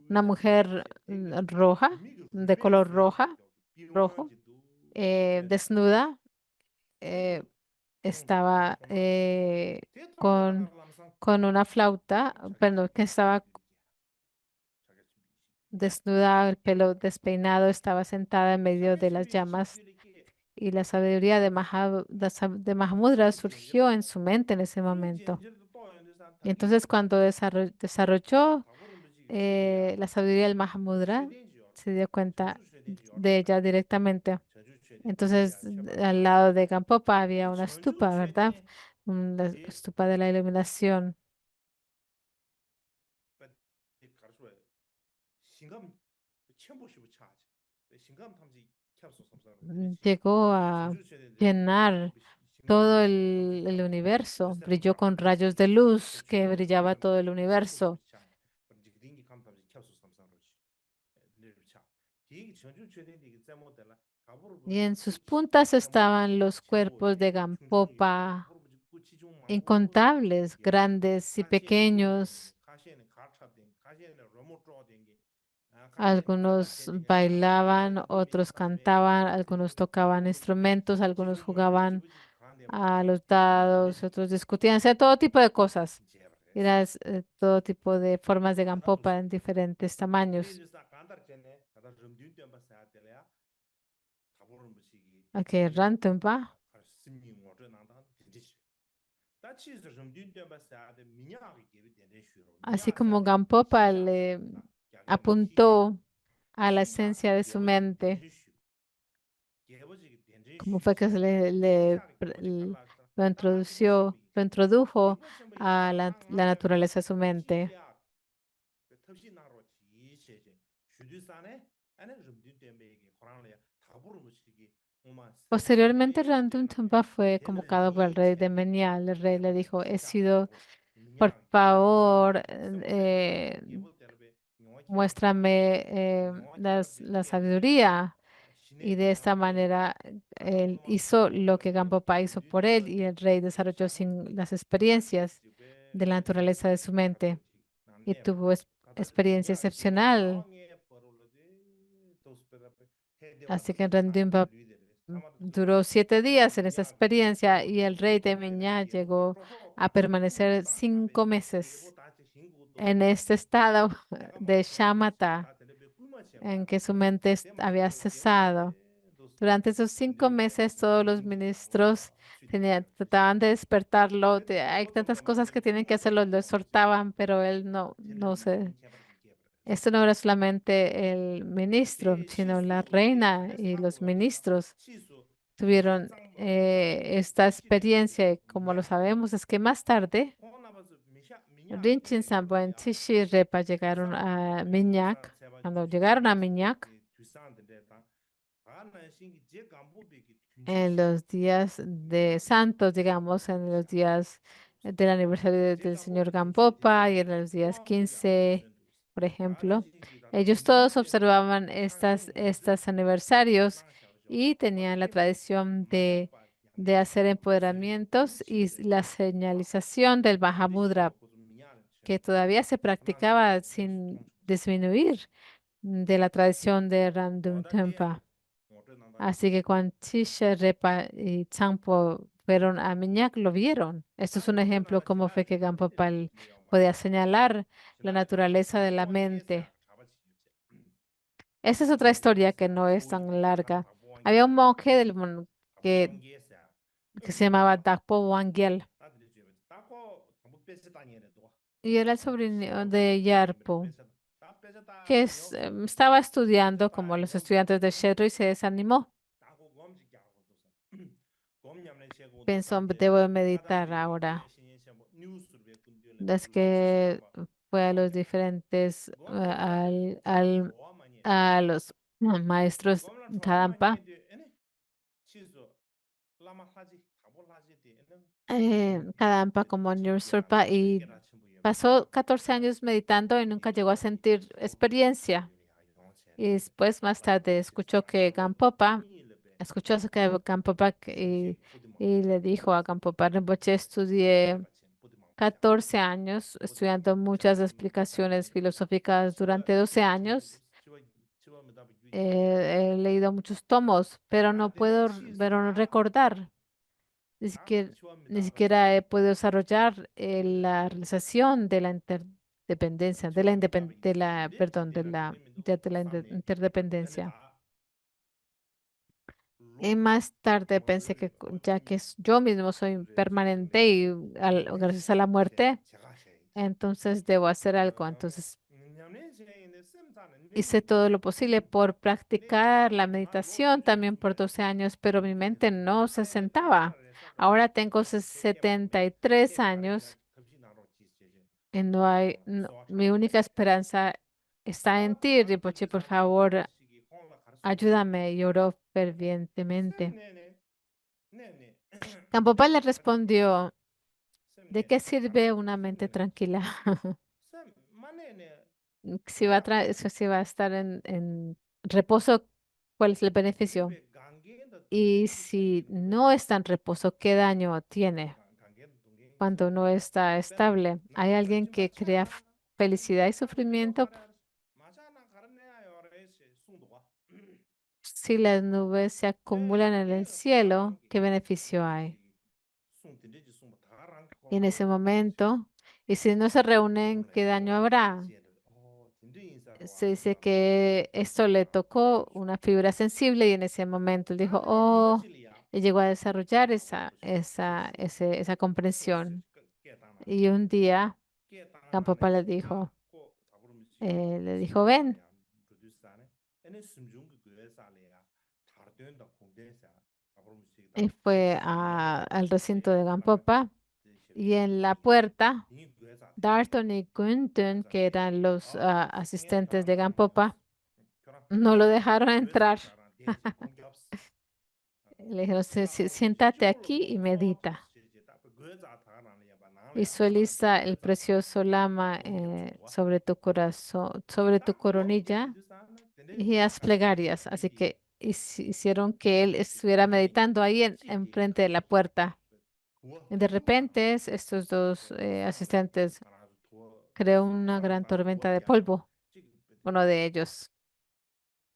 mujer roja, de color rojo, desnuda, eh, estaba con una flauta, perdón, que estaba desnuda, el pelo despeinado, estaba sentada en medio de las llamas y la sabiduría de Mahamudra surgió en su mente en ese momento. Y entonces cuando desarrolló la sabiduría del Mahamudra, se dio cuenta de ella directamente. Entonces, al lado de Gampopa había una stupa, ¿verdad? Una stupa de la iluminación. Llegó a llenar todo el universo, brilló con rayos de luz que brillaba todo el universo. Y en sus puntas estaban los cuerpos de Gampopa, incontables, grandes y pequeños. Algunos bailaban, otros cantaban, algunos tocaban instrumentos, algunos jugaban a los dados, otros discutían, o sea, todo tipo de cosas. Era todo tipo de formas de Gampopa en diferentes tamaños. Ok, Rantumpa. Así como Gampopa le apuntó a la esencia de su mente, como fue que lo introdujo a la naturaleza de su mente. Posteriormente, Rantum Tumpa fue convocado por el rey de Menial. El rey le dijo, he sido, por favor, muéstrame la sabiduría. Y de esta manera él hizo lo que Gampopa hizo por él y el rey desarrolló sin las experiencias de la naturaleza de su mente y tuvo experiencia excepcional. Así que Rendimba duró 7 días en esa experiencia y el rey de Meñá llegó a permanecer 5 meses en este estado de shamatha en que su mente había cesado. Durante esos 5 meses, todos los ministros trataban de despertarlo. Hay tantas cosas que tienen que hacerlo, lo exhortaban, pero él no se. Esto no era solamente el ministro, sino la reina y los ministros tuvieron esta experiencia. Y como lo sabemos, es que más tarde, Rinchen Sambo y Tishi Repa llegaron a Minyak. Cuando llegaron a Minyak, en los días de santos, digamos, en los días del aniversario del señor Gampopa y en los días 15, por ejemplo. Ellos todos observaban estas aniversarios y tenían la tradición de hacer empoderamientos y la señalización del Mahamudra, que todavía se practicaba sin disminuir de la tradición de Ramdum Tempa. Así que cuando Tisha, Repa y Champo fueron a Miñac, lo vieron. Esto es un ejemplo cómo fue que Gampopal podía señalar la naturaleza de la mente. Esa es otra historia que no es tan larga. Había un monje que, que se llamaba Dakpo Wangyal y era el sobrino de Yarpo, que estaba estudiando como los estudiantes de Shedro y se desanimó. Pensó, debo meditar ahora. Es que fue a los diferentes, a los maestros Kadampa, Kadampa como Nyursurpa, y pasó 14 años meditando y nunca llegó a sentir experiencia. Y después, más tarde, escuchó acerca de Gampopa y le dijo a Gampopa Rinpoche, estudié 14 años estudiando muchas explicaciones filosóficas durante 12 años. He leído muchos tomos, pero no puedo pero no recordar. Ni siquiera, ni siquiera he podido desarrollar la realización de la interdependencia, perdón, de la interdependencia. Y más tarde pensé que ya que yo mismo soy permanente y gracias a la muerte, entonces debo hacer algo. Entonces hice todo lo posible por practicar la meditación también por 12 años, pero mi mente no se sentaba. Ahora tengo 73 años y mi única esperanza está en ti, Rinpoche, por favor, ayúdame, lloró fervientemente. Campopa le respondió, ¿de qué sirve una mente tranquila? Si va a estar reposo, ¿cuál es el beneficio? 근데 관계의 Y si 동기를 no 뭐였어? está en reposo, ¿qué daño tiene 관계의 동기 cuando no está 배나 estable? ¿Hay 나와 alguien 그렇지 que crea 마차나 felicidad y 나 내가 sufrimiento? 말해 마차나 가르네야 요래시 송도가 Si las nubes se acumulan en el 내 cielo, 다랑기 ¿qué beneficio hay? 딘디지 송 딘디지 송 다랑기 Y en ese 콜로레 momento, y si no se reúnen, ¿qué 콜레 daño habrá? 시에를 딘디 인사로 Se 와서 dice 말을 que esto le tocó una fibra sensible y en ese momento él dijo, 다들 oh, 니버실이야 y llegó a desarrollar 아버로 보시마 esa comprensión. 깨다나 Y un día, Gampopa 깨다나네 다고 잡으면서 le dijo, ven. 심중하냐 produsane ene 심중 그거에서래야 다르된다 공대사 잡으면서 Y 다 fue 시기야다 al recinto de 시기야다 Gampopa y en la puerta, 이 그거에서 되지 Darton y Quinton, que eran los 생애 asistentes de 다랑다랑 Gampopa, 교랑 no lo dejaron 그거에서 entrar. 다랑 대지 공격스 Le dijeron, 나 오르면서 siéntate aquí y 쭈르고 소소하고 medita." 시지 딱 그거에서 다랑이야 봐 나를 안 봐라 Visualiza el 그거에서 precioso lama 공격 좋아 sobre tu corazón, sobre tu 딱 뭐로 coronilla 게임인도사는 y 근데 haz 아가씨 plegarias. Así 딘디 que hicieron que él estuviera meditando ahí 지기 enfrente de la puerta. 도와 Y de 도와만 repente estos dos 사람을 asistentes 가라서 도와 creó una 사람을 gran 가라서 tormenta de 도와야 polvo. 지기 Uno de ellos.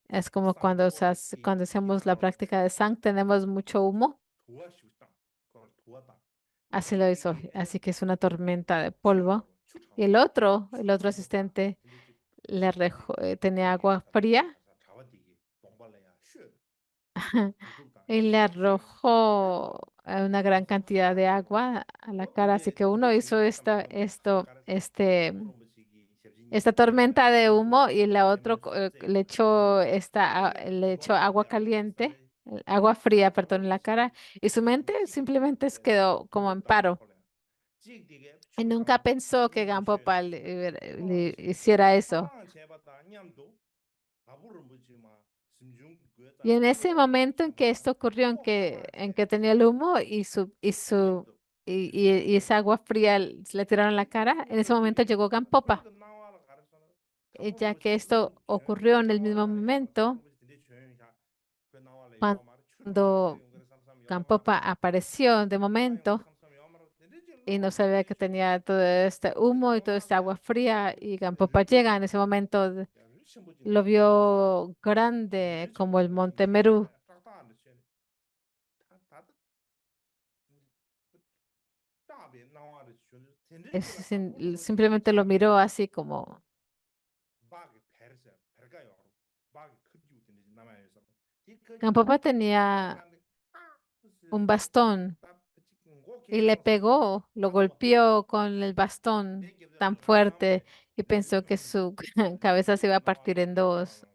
Es como cuando, 쌍도와르기 cuando 지기 hacemos la 나와라 práctica de Sang, tenemos mucho humo. 도와시다 그걸 도와다 Así lo hizo. 지기 에네 Así que es una tormenta de polvo. 추마로 Y 추차로 el otro 추차로가 asistente 근데 지 tenía 고기 agua 가다 fría 가서 잡아디기 동발래야 쉬 두둑다 y le 쉬 arrojó una gran cantidad de agua a la cara. Así que uno hizo esta tormenta de humo y la otro le echó agua caliente, agua fría, perdón, en la cara. Y su mente simplemente quedó como en paro. Y nunca pensó que Gampopa le hiciera eso. Y en ese momento en que esto ocurrió, en que tenía el humo y esa agua fría le tiraron en la cara, en ese momento llegó Gampopa. Ya que esto ocurrió en el mismo momento, cuando Gampopa apareció de momento y no sabía que tenía todo este humo y todo este agua fría, y Gampopa llega en ese momento, lo vio grande como el monte Merú. Simplemente lo miró así como Gampopa tenía un bastón y le pegó, lo golpeó con el bastón tan fuerte y pensó que su cabeza se iba a partir en dos.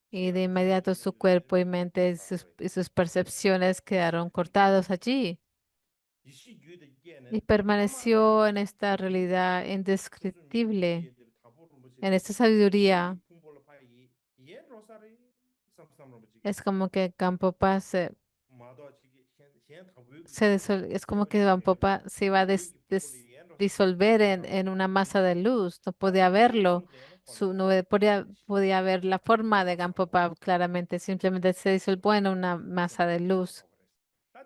Y de inmediato su cuerpo y mente y sus percepciones quedaron cortados allí. Y permaneció en esta realidad indescriptible, en esta sabiduría. Es como que Gampopa es como que Gampopa se iba a disolver en una masa de luz. No podía verlo. No podía ver la forma de Gampopa claramente. Simplemente se disolvió en una masa de luz.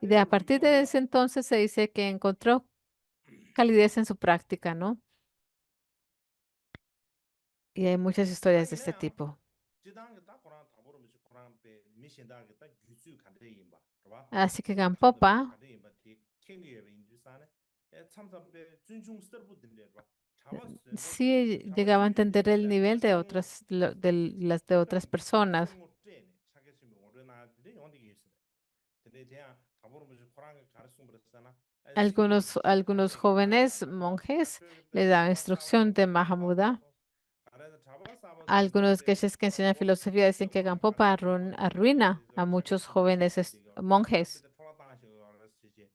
Y a partir de ese entonces se dice que encontró calidez en su práctica, ¿no? Y hay muchas historias de este tipo. Así que Gampopa sí llegaba a entender el nivel de de otras personas. Algunos jóvenes monjes le daban instrucción de Mahamuda. Algunos geshes que enseñan filosofía dicen que Gampopa arruina a muchos jóvenes monjes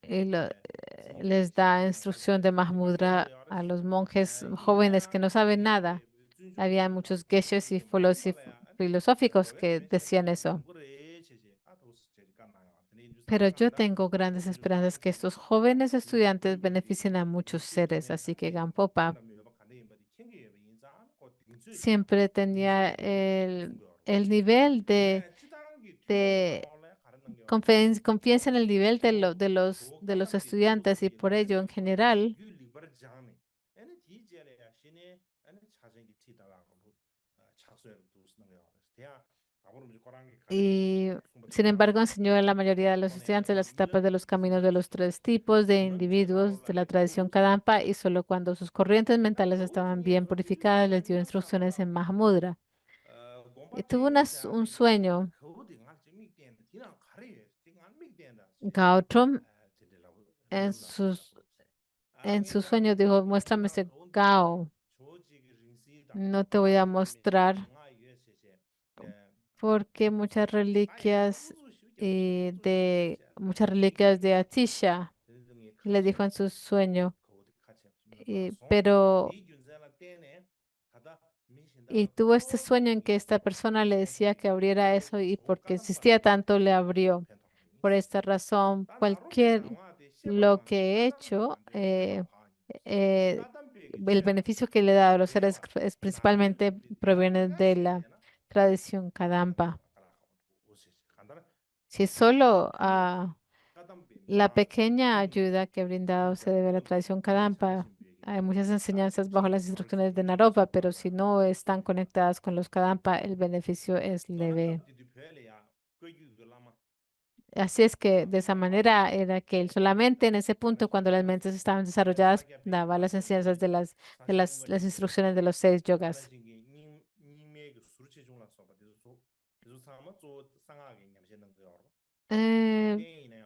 y les da instrucción de Mahamudra a los monjes jóvenes que no saben nada. Había muchos geshes y filosóficos que decían eso. Pero yo tengo grandes esperanzas que estos jóvenes estudiantes beneficien a muchos seres, así que Gampopa siempre tenía el nivel de confianza en el nivel de los estudiantes y por ello en general. Y sin embargo, enseñó a la mayoría de los estudiantes las etapas de los caminos de los tres tipos de individuos de la tradición Kadampa y solo cuando sus corrientes mentales estaban bien purificadas les dio instrucciones en Mahamudra. Y tuvo un sueño. Gautram en en sus sueños dijo, muéstrame ese Gao. No te voy a mostrar porque muchas reliquias de Atisha, le dijo en su sueño, pero y tuvo este sueño en que esta persona le decía que abriera eso y porque insistía tanto le abrió. Por esta razón, lo que he hecho, eh, el beneficio que le he dado a los seres es principalmente proviene de la tradición Kadampa. Si solo la pequeña ayuda que he brindado se debe a la tradición Kadampa. Hay muchas enseñanzas bajo las instrucciones de Naropa, pero si no están conectadas con los Kadampa, el beneficio es leve. Así es que de esa manera era que él solamente en ese punto, cuando las mentes estaban desarrolladas, daba las enseñanzas las instrucciones de los 6 yogas. Eh,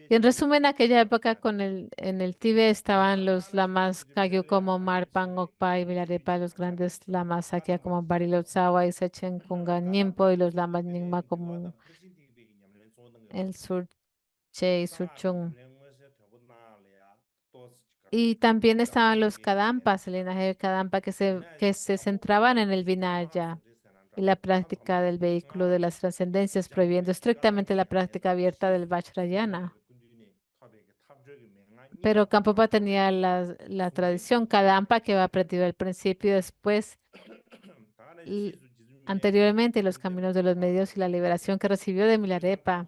y en resumen, en aquella época en el Tíbet estaban los lamas Kagyu como Marpan, Okpa y Milarepa, los grandes lamas Sakya como Barilotsawa y Sechen Kungan Nyingpo y los lamas Nyingma como el Surche y Surchung. Y también estaban los Kadampas, el linaje de Kadampa que se centraban en el Vinaya y la práctica del vehículo de las trascendencias, prohibiendo estrictamente la práctica abierta del Vajrayana. Pero Campopa tenía la tradición Kadampa que había aprendido al principio y después, y anteriormente, los caminos de los medios y la liberación que recibió de Milarepa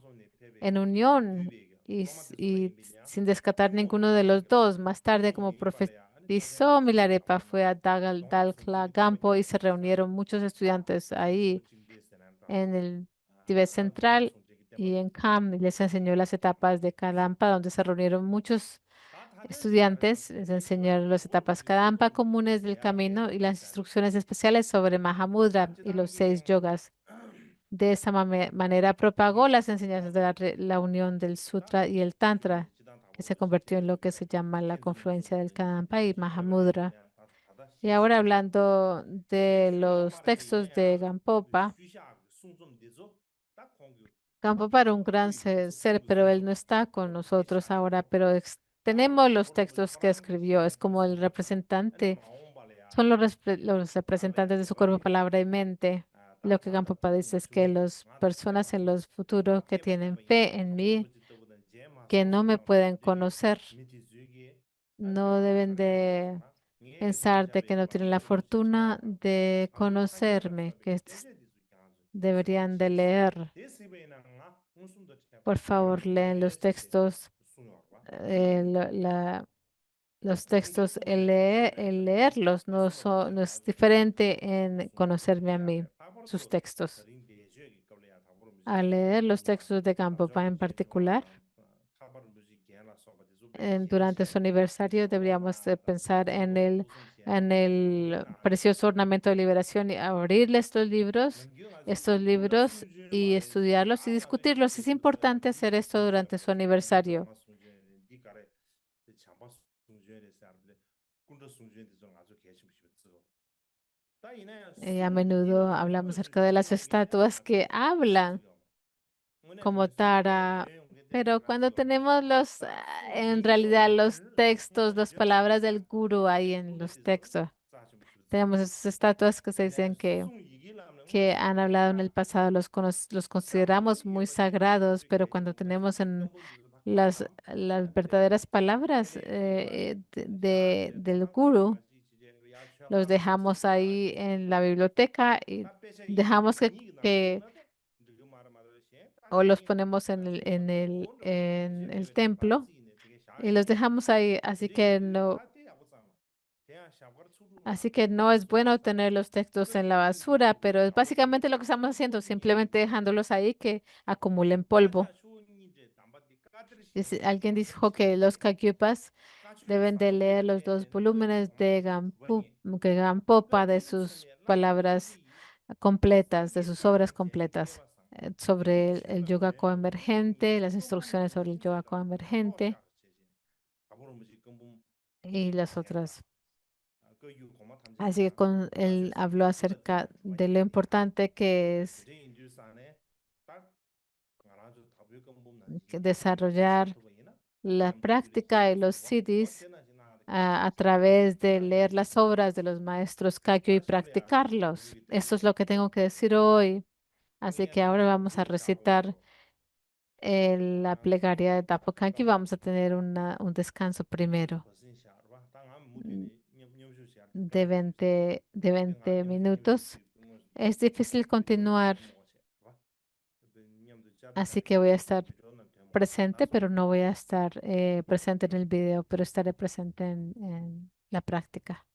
en unión y sin descartar ninguno de los dos. Más tarde, como profetizó Milarepa, fue a Dalkla Gampo y se reunieron muchos estudiantes ahí en el Tibet Central y en Kham y les enseñó las etapas de Kadampa, donde se reunieron muchos estudiantes, les enseñaron las etapas Kadampa comunes del camino y las instrucciones especiales sobre Mahamudra y los 6 yogas. De esa manera propagó las enseñanzas de la unión del Sutra y el Tantra, que se convirtió en lo que se llama la confluencia del Kadampa y Mahamudra. Y ahora hablando de los textos de Gampopa. Gampopa era un gran ser, pero él no está con nosotros ahora, pero tenemos los textos que escribió, es como el representante, son los representantes de su cuerpo, palabra y mente. Lo que Gampopa dice es que las personas en los futuros que tienen fe en mí, que no me pueden conocer, no deben de pensar de que no tienen la fortuna de conocerme, deberían de leer. Por favor, leen los textos, los textos, el leerlos no es diferente en conocerme a mí, sus textos. Al leer los textos de Gampopa en particular, durante su aniversario deberíamos de pensar en el precioso ornamento de liberación y abrirle estos libros y estudiarlos y discutirlos. Es importante hacer esto durante su aniversario. A menudo hablamos acerca de las estatuas que hablan como Tara, pero cuando tenemos en realidad los textos, las palabras del guru ahí en los textos, tenemos esas estatuas que se dicen que han hablado en el pasado, los consideramos muy sagrados, pero cuando tenemos en las verdaderas palabras del guru, los dejamos ahí en la biblioteca y dejamos o los ponemos en el templo y los dejamos ahí, así que no es bueno tener los textos en la basura, pero es básicamente lo que estamos haciendo, simplemente dejándolos ahí que acumulen polvo. Alguien dijo que los caquiupas deben de leer los dos volúmenes de Gampopa de sus palabras completas, de sus obras completas, sobre el yoga coemergente, las instrucciones sobre el yoga coemergente y las otras. Así que él habló acerca de lo importante que es desarrollar la práctica de los siddhis a través de leer las obras de los maestros Kagyu y practicarlos. Eso es lo que tengo que decir hoy. Así que ahora vamos a recitar la plegaria de Dapo Kanki. Vamos a tener un descanso primero mm, de 20 minutos. Es difícil continuar, así que voy a estar presente, pero no voy a estar presente en el video, pero estaré presente en la práctica.